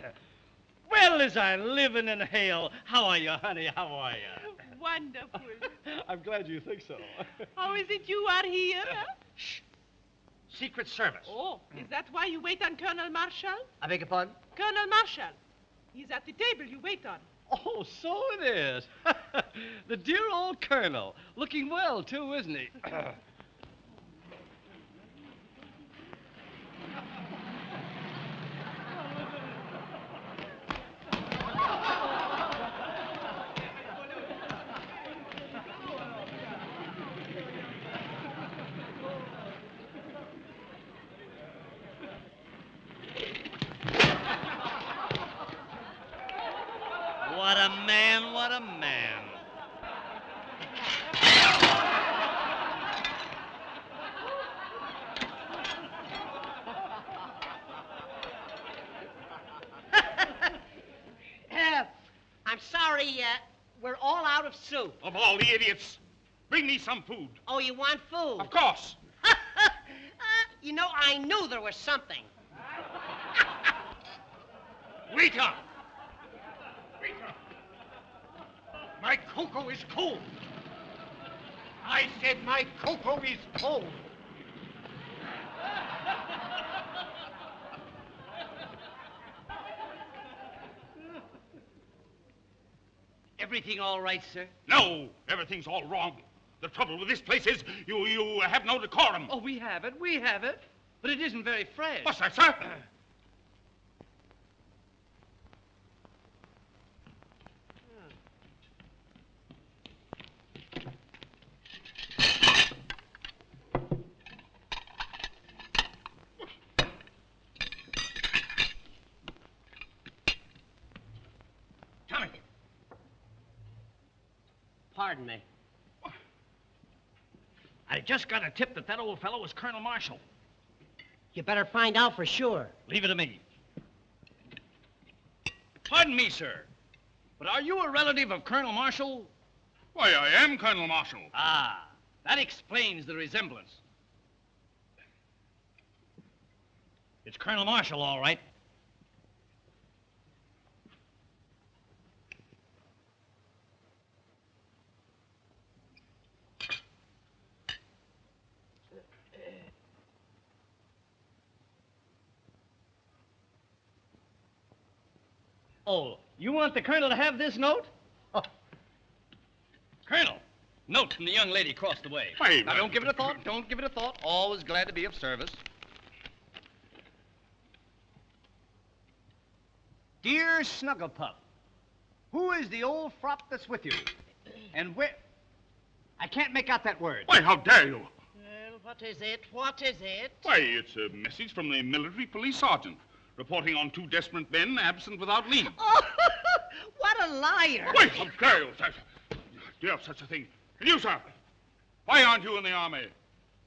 Well, as I live and inhale. How are you, honey? How are you? Wonderful. I'm glad you think so. How is it you are here? Shh. Secret Service. Oh, is that why you wait on Colonel Marshall? I beg your pardon? Colonel Marshall. He's at the table you wait on. Oh, so it is. The dear old colonel. Looking well, too, isn't he? What a man, what a man. I'm sorry, we're all out of soup. Of all the idiots, bring me some food. Oh, you want food? Of course. You know, I knew there was something. Waiter! Waiter! My cocoa is cold. I said my cocoa is cold. Everything all right, sir? No, everything's all wrong. The trouble with this place is you have no decorum. Oh, we have it. But it isn't very fresh. What's that, sir? Tommy. Pardon me. I just got a tip that old fellow was Colonel Marshall. You better find out for sure. Leave it to me. Pardon me, sir, but are you a relative of Colonel Marshall? Why, I am Colonel Marshall. Ah, that explains the resemblance. It's Colonel Marshall, all right. Oh, you want the Colonel to have this note? Oh. Colonel, note from the young lady across the way. Wait, Now, don't give it a thought. Don't give it a thought. Always glad to be of service. Dear Snugglepup, who is the old frop that's with you? And where... I can't make out that word. Why, how dare you? Well, what is it? What is it? Why, it's a message from the military police sergeant reporting on 2 desperate men absent without leave. Oh, what a liar. Wait, how dare you, sir? Do you have such a thing? And you, sir? Why aren't you in the army?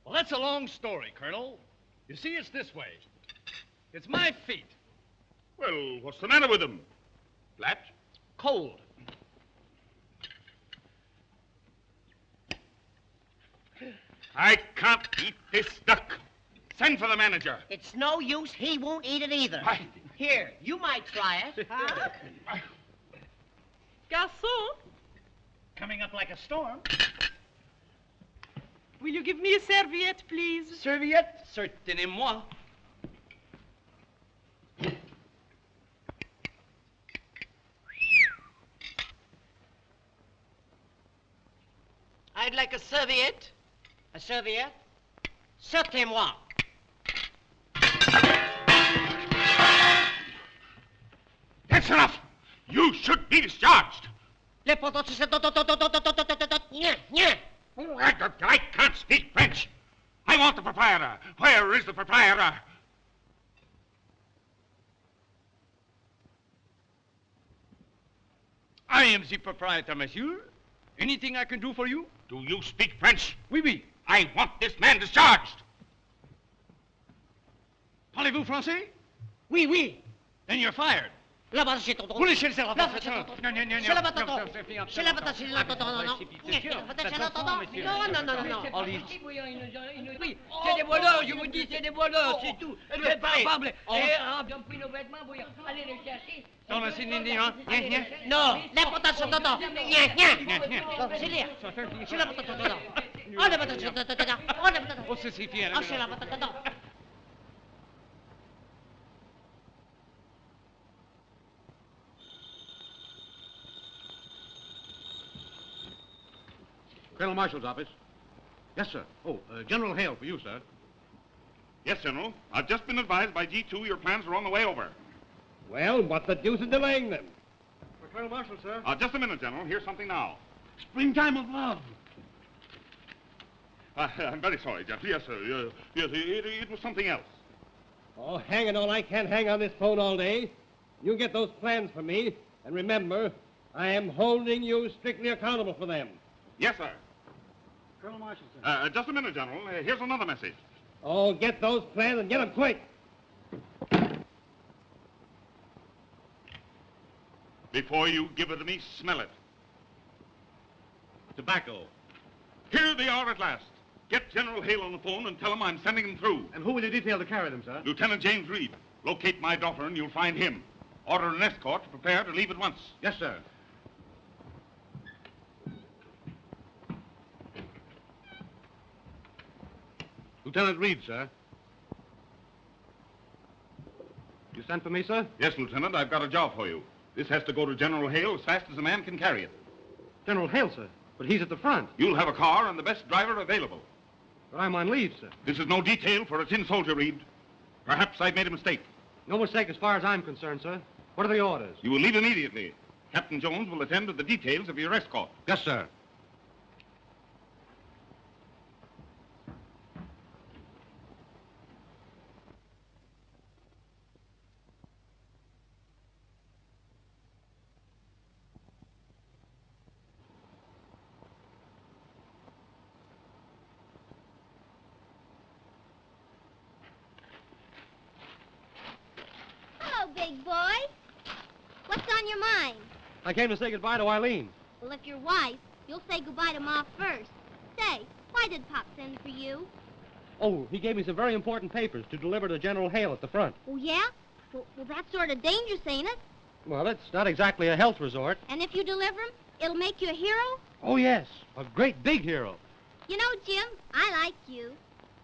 Well, that's a long story, Colonel. You see, it's this way. It's my feet. Well, what's the matter with them? Flat? Cold. I can't eat this duck. Send for the manager. It's no use. He won't eat it either. Here, you might try it. Huh? Garçon, Coming up like a storm. will you give me a serviette, please? Serviette? Certainement. I'd like a serviette. A serviette? Sortez-moi. That's enough. You should be discharged. I I can't speak French. I want the proprietor. Where is the proprietor? I am the proprietor, monsieur. Anything I can do for you? Do you speak French? Oui, oui. I want this man discharged. Parlez-vous français? Oui, oui. Then you're fired. Là-bas, c'est ton Vous laissez le Là, c'est ton Non, non, non, C'est la non. patate. C'est la patate, c'est la patate, non, non. C'est sûr. Non, non, non, non. Allez. Oui, c'est des voleurs, je vous dis, c'est des voleurs, c'est tout. C'est pas capable. Ils ont pris nos vêtements, voyons. Allez les chercher. Non, mais c'est Nini, hein? Non, la patate, c'est ton C'est l'air. C'est la patate, oh, la patate, c'est ton oh, la patate. Oh, c'est suffit. Oh, c'est la patate, non. Colonel Marshal's office. Yes, sir. Oh, General Hale for you, sir. Yes, General. I've just been advised by G2 your plans are on the way over. Well, what the deuce is delaying them? For Colonel Marshal, sir. Just a minute, General. Here's something now. Springtime of love. I'm very sorry, Jeff. Yes, sir. Yes, it was something else. Oh, hang it all, I can't hang on this phone all day. You get those plans for me, and remember, I am holding you strictly accountable for them. Yes, sir. Colonel Marshal, sir. Just a minute, General. Here's another message. Oh, get those plans and get them quick. Before you give it to me, smell it. Tobacco. Here they are at last. Get General Hale on the phone and tell him I'm sending them through. And who will you detail to carry them, sir? Lieutenant James Reed. Locate my daughter and you'll find him. Order an escort to prepare to leave at once. Yes, sir. Lieutenant Reed, sir. You sent for me, sir? Yes, Lieutenant. I've got a job for you. This has to go to General Hale as fast as a man can carry it. General Hale, sir. But he's at the front. You'll have a car and the best driver available. But I'm on leave, sir. This is no detail for a tin soldier, Reed. Perhaps I've made a mistake. No mistake as far as I'm concerned, sir. What are the orders? You will leave immediately. Captain Jones will attend to the details of your escort. Yes, sir. Hello, big boy. What's on your mind? I came to say goodbye to Eileen. Well, if you're wise, you'll say goodbye to Ma first. Say, why did Pop send for you? Oh, he gave me some very important papers to deliver to General Hale at the front. Oh, yeah? Well, that's sort of dangerous, ain't it? Well, it's not exactly a health resort. And if you deliver 'em, it'll make you a hero? Oh, yes. A great big hero. You know, Jim, I like you.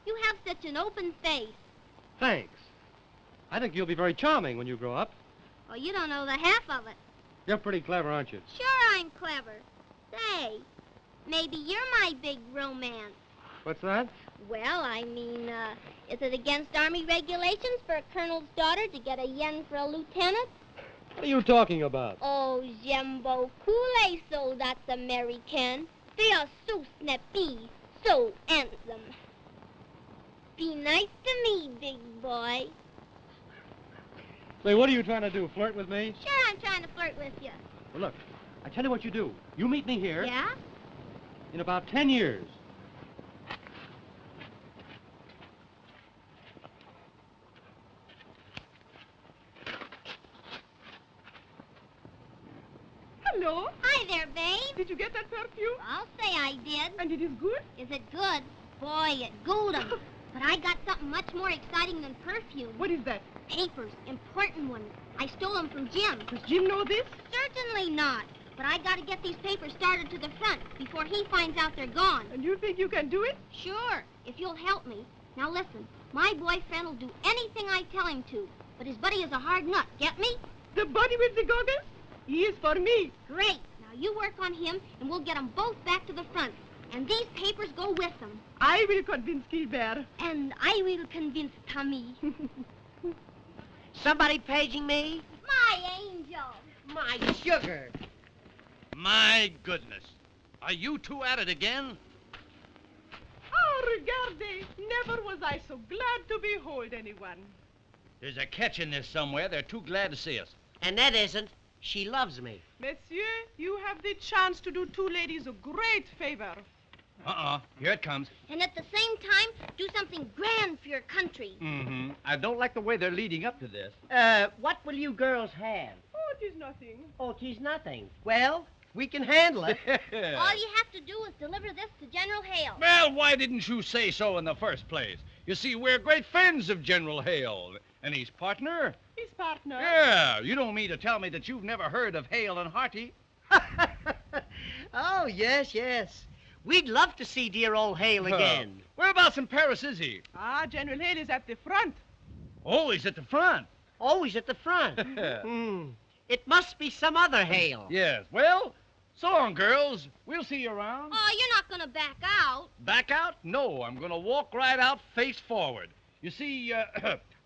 You have such an open face. Thanks. I think you'll be very charming when you grow up. Oh, you don't know the half of it. You're pretty clever, aren't you? Sure, I'm clever. Say, maybe you're my big romance. What's that? Well, I mean, is it against Army regulations for a colonel's daughter to get a yen for a lieutenant? What are you talking about? Oh, j'aime beaucoup les soldats Americains. They are so snappy, so handsome. Be nice to me, big boy. Say, what are you trying to do, flirt with me? Sure, I'm trying to flirt with you. Well, look, I tell you what you do. You meet me here. Yeah? In about 10 years. Hello. Hi there, babe. Did you get that perfume? I'll say I did. And it is good? Is it good? Boy, it good 'em. But I got something much more exciting than perfume. What is that? Papers, important ones. I stole them from Jim. Does Jim know this? Certainly not. But I gotta get these papers started to the front before he finds out they're gone. And you think you can do it? Sure, if you'll help me. Now listen, my boyfriend will do anything I tell him to, but his buddy is a hard nut, get me? The buddy with the goggles? He is for me. Great. Now you work on him, and we'll get them both back to the front. And these papers go with them. I will convince Gilbert. And I will convince Tommy. Somebody paging me? My angel. My sugar. My goodness. Are you two at it again? Oh, regarde. Never was I so glad to behold anyone. There's a catch in this somewhere. They're too glad to see us. Annette isn't. She loves me. Monsieur, you have the chance to do two ladies a great favor. Here it comes. And at the same time, do something grand for your country. Mm-hmm. I don't like the way they're leading up to this. What will you girls have? Oh, it is nothing. Oh, 'tis nothing. Well, we can handle it. All you have to do is deliver this to General Hale. Well, why didn't you say so in the first place? You see, we're great friends of General Hale. And his partner? His partner? Yeah, you don't mean to tell me that you've never heard of Hale and Hearty? Oh, yes, yes. We'd love to see dear old Hale again. Whereabouts in Paris is he? General Hale is at the front. Oh, he's at the front. Always at the front. It must be some other Hale. Yes, well, so long, girls. We'll see you around. Oh, you're not going to back out. Back out? No, I'm going to walk right out face forward. You see,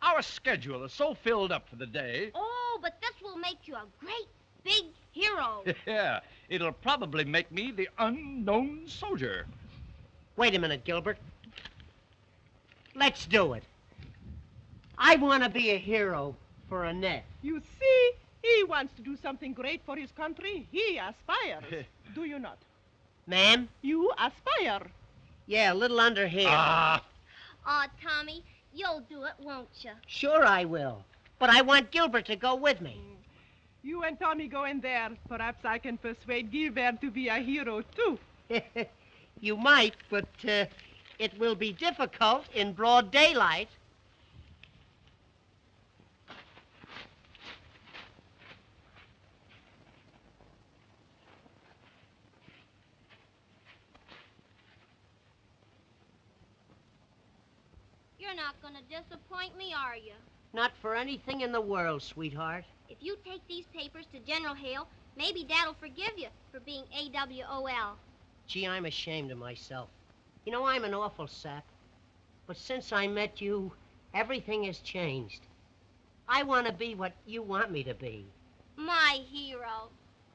our schedule is so filled up for the day. Oh, but this will make you a great big hero. Yeah, it'll probably make me the unknown soldier. Wait a minute, Gilbert. Let's do it. I want to be a hero for Annette. You see, he wants to do something great for his country. He aspires. Do you not? Ma'am? You aspire. Yeah, a little under here. Aw, Tommy, you'll do it, won't you? Sure I will. But I want Gilbert to go with me. You and Tommy go in there. Perhaps I can persuade Gilbert to be a hero, too. You might, but it will be difficult in broad daylight. You're not going to disappoint me, are you? Not for anything in the world, sweetheart. If you take these papers to General Hale, maybe Dad'll forgive you for being AWOL. Gee, I'm ashamed of myself. You know, I'm an awful sap. But since I met you, everything has changed. I want to be what you want me to be. My hero.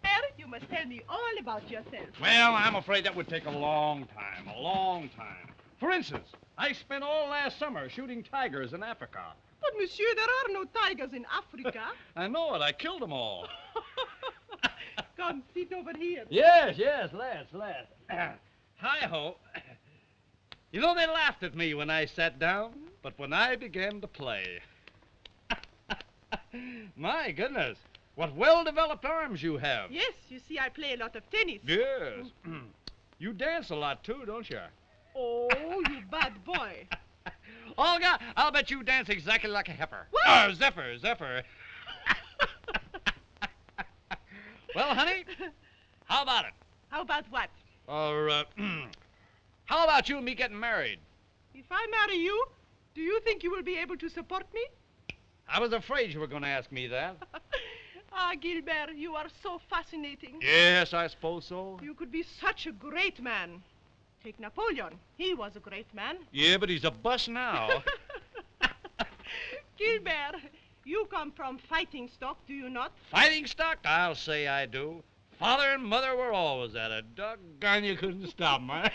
Eric, you must tell me all about yourself. Well, I'm afraid that would take a long time, a long time. For instance, I spent all last summer shooting tigers in Africa. But, monsieur, there are no tigers in Africa. I know it. I killed them all. Come, sit over here. Yes, let's. Hi-ho. You know, they laughed at me when I sat down, but when I began to play... My goodness, what well-developed arms you have. Yes, you see, I play a lot of tennis. Yes. You dance a lot, too, don't you? Oh, you bad boy. Olga, I'll bet you dance exactly like a heifer. What? Zephyr. Well, honey, how about it? How about what? How about you and me getting married? If I marry you, do you think you will be able to support me? I was afraid you were going to ask me that. Gilbert, you are so fascinating. Yes, I suppose so. You could be such a great man. Take Napoleon. He was a great man. Yeah, but he's a bust now. Gilbert, you come from fighting stock, do you not? Fighting stock? I'll say I do. Father and mother were always at it. Doggone, you couldn't stop me.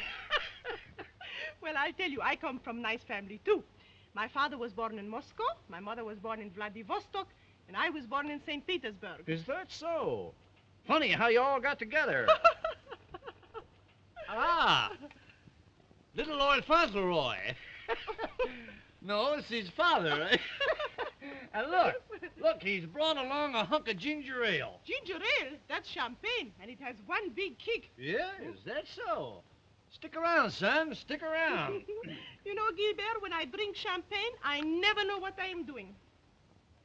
Well, I'll tell you, I come from nice family, too. My father was born in Moscow, my mother was born in Vladivostok, and I was born in St. Petersburg. Is that so? Funny how you all got together. Little Lord Fauntleroy. No, it's his father, right? And look, he's brought along a hunk of ginger ale. Ginger ale? That's champagne, and it has one big kick. Yeah, is that so? Stick around, son. Stick around. You know, Gilbert, when I drink champagne, I never know what I am doing.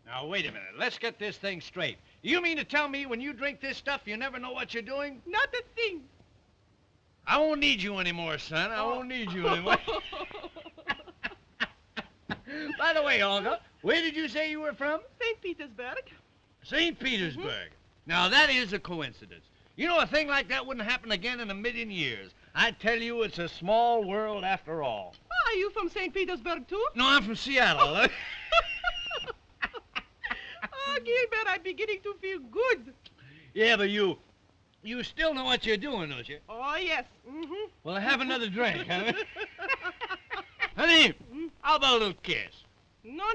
Now, wait a minute. Let's get this thing straight. You mean to tell me when you drink this stuff, you never know what you're doing? Not a thing. I won't need you anymore, son. I won't need you anymore. By the way, Olga, where did you say you were from? St. Petersburg. St. Petersburg. Now, that is a coincidence. You know, a thing like that wouldn't happen again in a million years. I tell you, it's a small world after all. Are you from St. Petersburg, too? No, I'm from Seattle. Oh, Gilbert, I'm beginning to feel good. Yeah, but you still know what you're doing, don't you? Oh, yes. Mm-hmm. Well, have another drink, huh? Honey, how about a little kiss? No.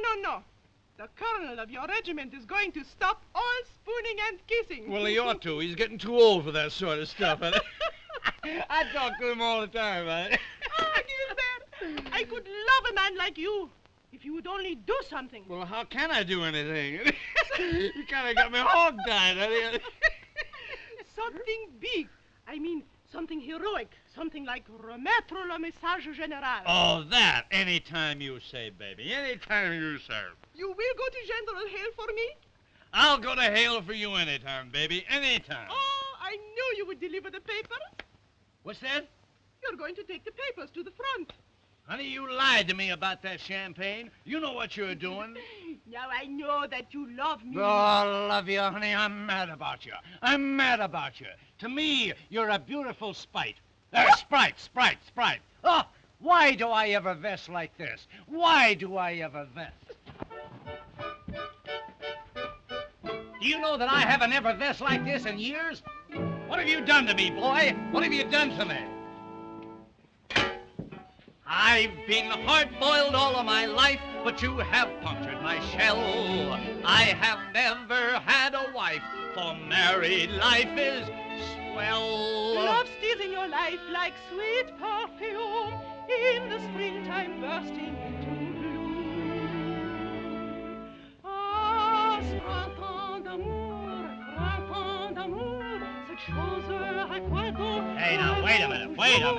The colonel of your regiment is going to stop all spooning and kissing. Well, he ought to. He's getting too old for that sort of stuff. I talk to him all the time, man. Oh, Gilbert, I could love a man like you if you would only do something. Well, how can I do anything? You kind of got me hog-tied, honey. Something big. I mean, something heroic. Something like remettre le message général. Oh, that. Anytime you say, baby. Anytime you say. You will go to General Hale for me? I'll go to Hale for you anytime, baby. Anytime. Oh, I knew you would deliver the papers. What's that? You're going to take the papers to the front. Honey, you lied to me about that champagne. You know what you're doing. Now I know that you love me. Oh, I love you, honey. I'm mad about you. I'm mad about you. To me, you're a beautiful sprite. Sprite. Oh, why do I ever vest like this? Why do I ever vest? Do you know that I haven't ever vest like this in years? What have you done to me, boy? What have you done to me? I've been hard-boiled all of my life, but you have punctured my shell. I have never had a wife, for married life is swell. Love steals in your life like sweet perfume in the springtime bursting into bloom. Ah, printemps d'amour, cette chose à quoi donc... Hey, now, wait a minute. Now,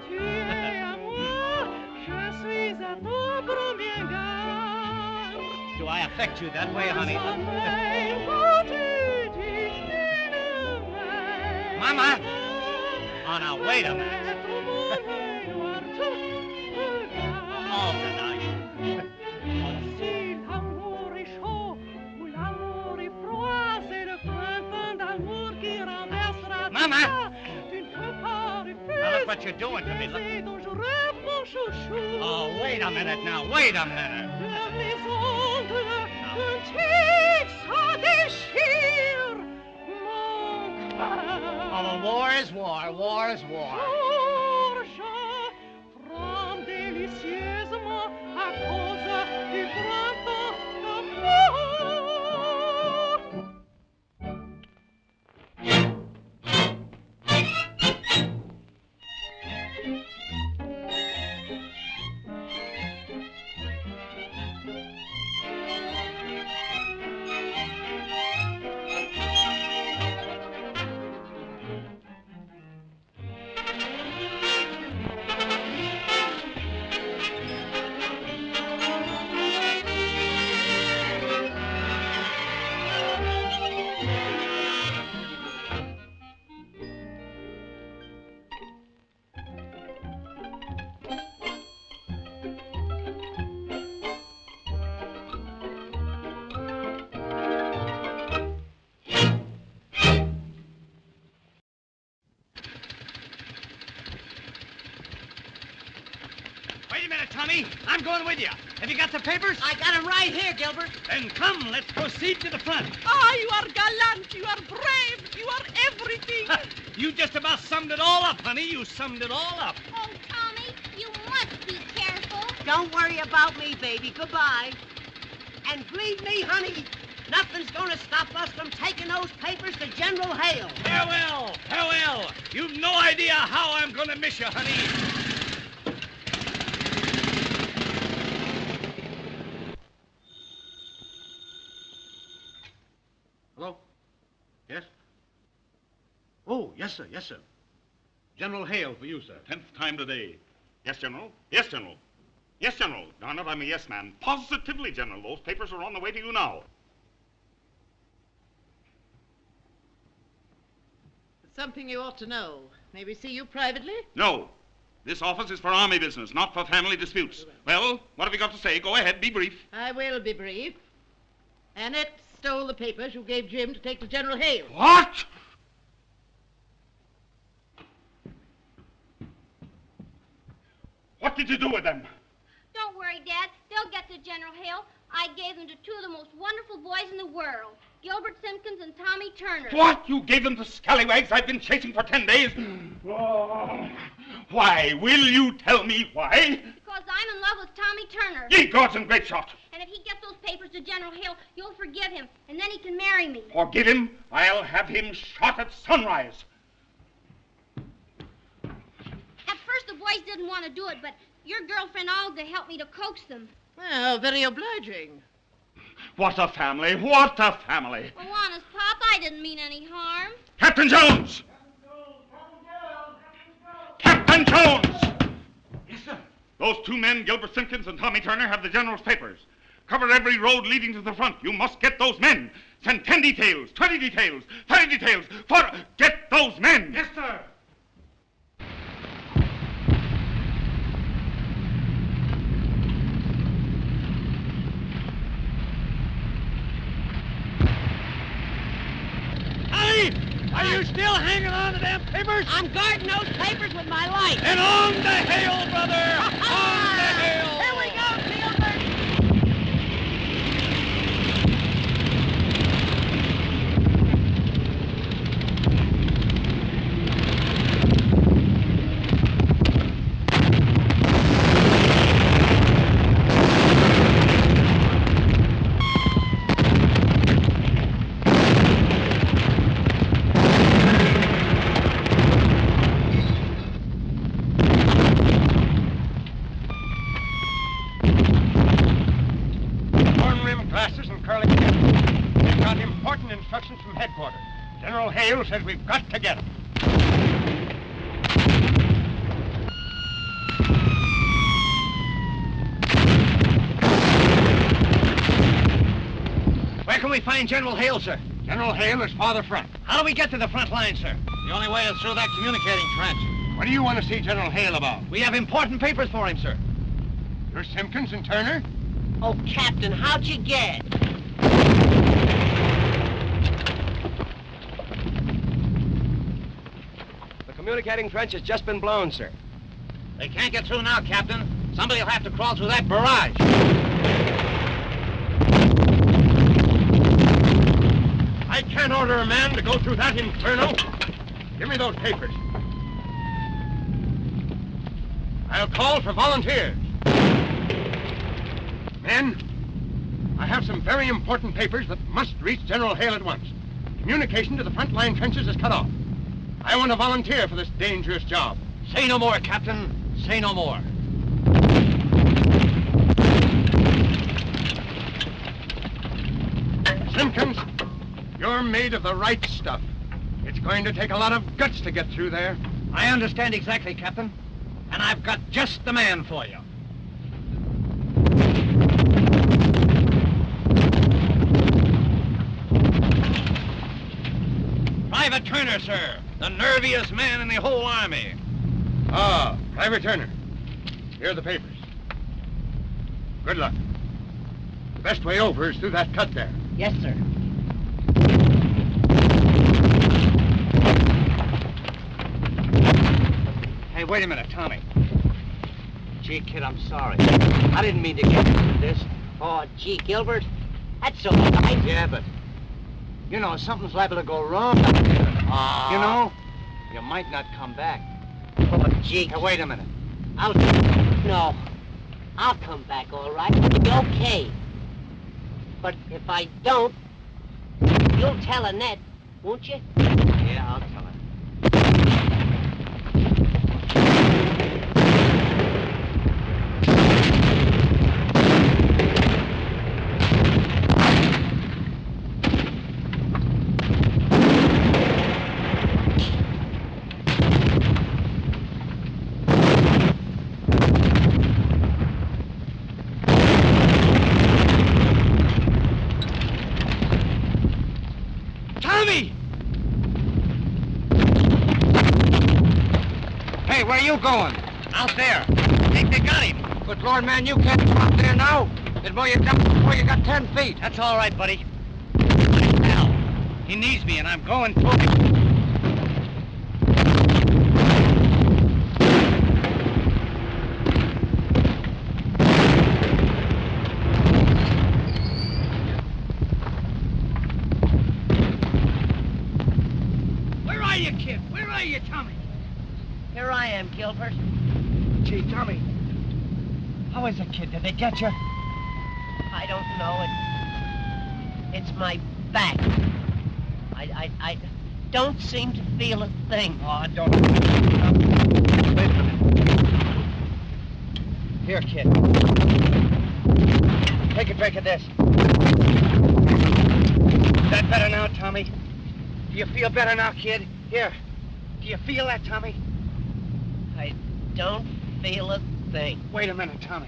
Tu es à moi, je suis à ton premier garde. Do I affect you that way, honey? Mama! Oh, now, wait a minute. Oh, now you... Si l'amour est chaud ou l'amour est froid, c'est le printemps d'amour qui renversera. Mama! Tu ne peux pas refuser. Now, look what you're doing to me. Look. C'est dont je rêve, mon chouchou. Oh, wait a minute now. Wait a minute. De mes ondes, un tic se déchire. Mon cœur. Oh, well, war is war. War is war. Je prends délicieusement à cause du printemps d'amour. Wait a minute, Tommy. I'm going with you. Have you got the papers? I got them right here, Gilbert. Then come, let's proceed to the front. Ah, you are gallant, you are brave, you are everything. You just about summed it all up, honey. You summed it all up. Oh, Tommy, you must be careful. Don't worry about me, baby. Goodbye. And believe me, honey, nothing's going to stop us from taking those papers to General Hale. Farewell. Farewell. You've no idea how I'm going to miss you, honey. Yes, sir. Yes, sir. General Hale for you, sir. 10th time today. Yes, General. Yes, General. Yes, General. Darn it, I'm a yes man. Positively, General. Those papers are on the way to you now. Something you ought to know. May we see you privately? No. This office is for army business, not for family disputes. Well, what have you got to say? Go ahead, be brief. I will be brief. Annette stole the papers you gave Jim to take to General Hale. What? What did you do with them? Don't worry, Dad. They'll get to General Hale. I gave them to two of the most wonderful boys in the world, Gilbert Simpkins and Tommy Turner. What? You gave them to scallywags I've been chasing for 10 days? Oh. Why? Will you tell me why? Because I'm in love with Tommy Turner. Ye gods and great shot. And if he gets those papers to General Hale, you'll forgive him, and then he can marry me. Forgive him? I'll have him shot at sunrise. At first, the boys didn't want to do it, but your girlfriend Olga helped me to coax them. Well, very obliging. What a family! What a family! Oh, honest, Pop, I didn't mean any harm. Captain Jones! Captain Jones! Yes, sir. Those two men, Gilbert Simpkins and Tommy Turner, have the General's papers. Cover every road leading to the front. You must get those men. Send 10 details, 20 details, 30 details. Get those men! Yes, sir. Are you still hanging on to them papers? I'm guarding those papers with my life. And on the Hale, brother! On the Hale! Here we go, Gilbert! Instructions from headquarters. General Hale says we've got to get him. Where can we find General Hale, sir? General Hale is farther front. How do we get to the front line, sir? The only way is through that communicating trench. What do you want to see General Hale about? We have important papers for him, sir. You're Simpkins and Turner? Oh, Captain, how'd you get? Communicating trench has just been blown, sir. They can't get through now, Captain. Somebody will have to crawl through that barrage. I can't order a man to go through that inferno. Give me those papers. I'll call for volunteers. Men, I have some very important papers that must reach General Hale at once. Communication to the front line trenches is cut off. I want to volunteer for this dangerous job. Say no more, Captain. Say no more. Simpkins, you're made of the right stuff. It's going to take a lot of guts to get through there. I understand exactly, Captain. And I've got just the man for you. Private Turner, sir. The nerviest man in the whole army. Ah, Private Turner. Here are the papers. Good luck. The best way over is through that cut there. Yes, sir. Hey, wait a minute, Tommy. Gee, kid, I'm sorry. I didn't mean to get into this. Oh, gee, Gilbert. That's all right. Yeah, but... You know, something's liable to go wrong. You know, you might not come back. Oh, gee. Hey, wait a minute. No. I'll come back, all right. Okay. But if I don't, you'll tell Annette, won't you? Yeah, I'll tell her. you going? Out there. I think they got him. Good Lord, man, you can't come up there now. They'd mow you down before you got 10 feet. That's all right, buddy. My pal. He needs me, and I'm going to him. Where are you, kid? Where are you, Tommy? Here I am, Gilbert. Gee, Tommy. How is it, kid? Did they get you? I don't know. It's my back. I don't seem to feel a thing. Oh, I don't. Wait a minute. Here, kid. Take a drink of this. Is that better now, Tommy? Do you feel better now, kid? Here. Do you feel that, Tommy? I don't feel a thing. Wait a minute, Tommy.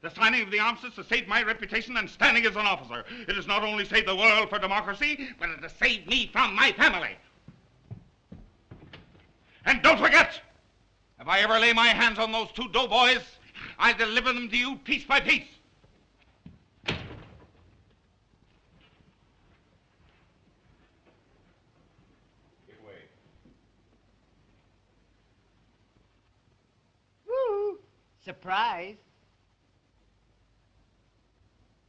The signing of the armistice has saved my reputation and standing as an officer. It has not only saved the world for democracy, but it has saved me from my family. And don't forget, if I ever lay my hands on those two doughboys, I'll deliver them to you piece by piece. Get away. Woo! Surprise.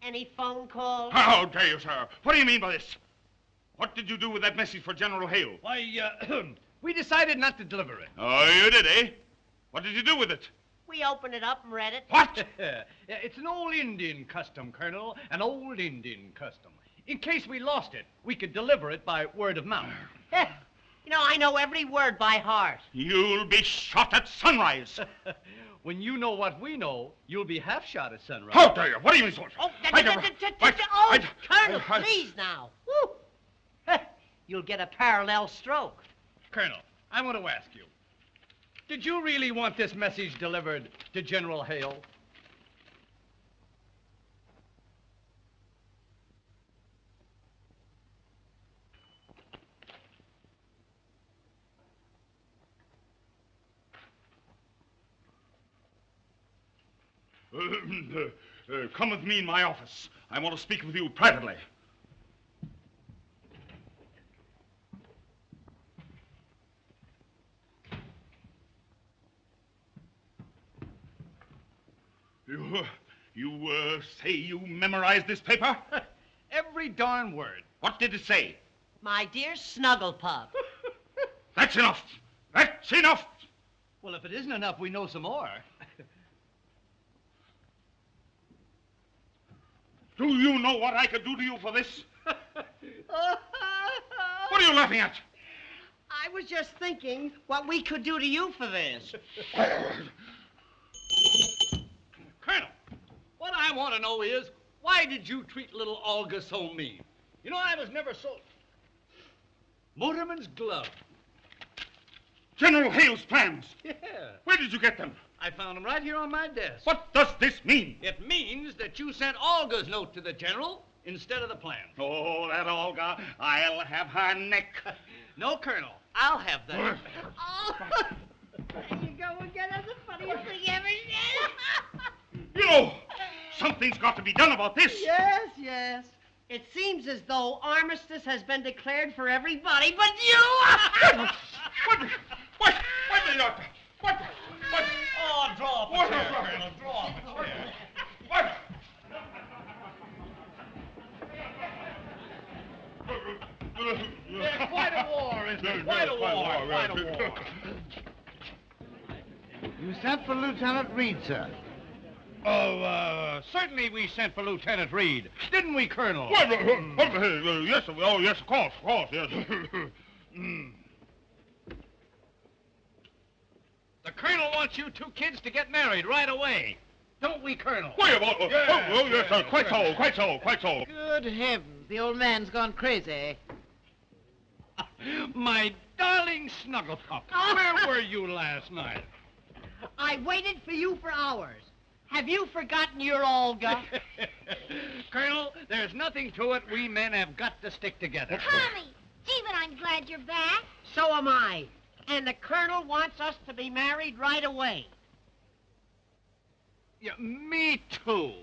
Any phone calls? How dare you, sir? What do you mean by this? What did you do with that message for General Hale? Why, we decided not to deliver it. Oh, you did, eh? What did you do with it? We opened it up and read it. What? It's an old Indian custom, Colonel. An old Indian custom. In case we lost it, we could deliver it by word of mouth. You know, I know every word by heart. You'll be shot at sunrise. When you know what we know, you'll be half shot at sunrise. How dare you? What do you mean, soldier? Oh, Colonel, please now. Woo. You'll get a parallel stroke. Colonel, I want to ask you, did you really want this message delivered to General Hale? Come with me in my office. I want to speak with you privately. You say you memorized this paper? Every darn word. What did it say? My dear Snuggle Pup. That's enough. That's enough. Well, if it isn't enough, we know some more. Do you know what I could do to you for this? What are you laughing at? I was just thinking what we could do to you for this. Colonel, what I want to know is, why did you treat little Olga so mean? You know, I was never so... Motorman's glove. General Hale's plans. Yeah. Where did you get them? I found them right here on my desk. What does this mean? It means that you sent Olga's note to the general instead of the plan. Oh, that Olga. I'll have her neck. No, Colonel. I'll have that. Oh, there you go again. That's the funniest thing ever said. You know, something's got to be done about this. Yes, yes. It seems as though armistice has been declared for everybody but you. What? Oh, draw up a chair, Colonel. Draw up a chair. What? It's quite a war, isn't it? Quite a war. Quite a war. You sent for Lieutenant Reed, sir. Certainly we sent for Lieutenant Reed. Didn't we, Colonel? Yes, oh, yes, of course, yes. The Colonel wants you two kids to get married right away. Don't we, Colonel? Yes, quite so. Good heavens, the old man's gone crazy. My darling snuggle pup, where were you last night? I waited for you for hours. Have you forgotten your Olga? Colonel, there's nothing to it. We men have got to stick together. Tommy! Gee, but I'm glad you're back. So am I. And the Colonel wants us to be married right away. Yeah, me too.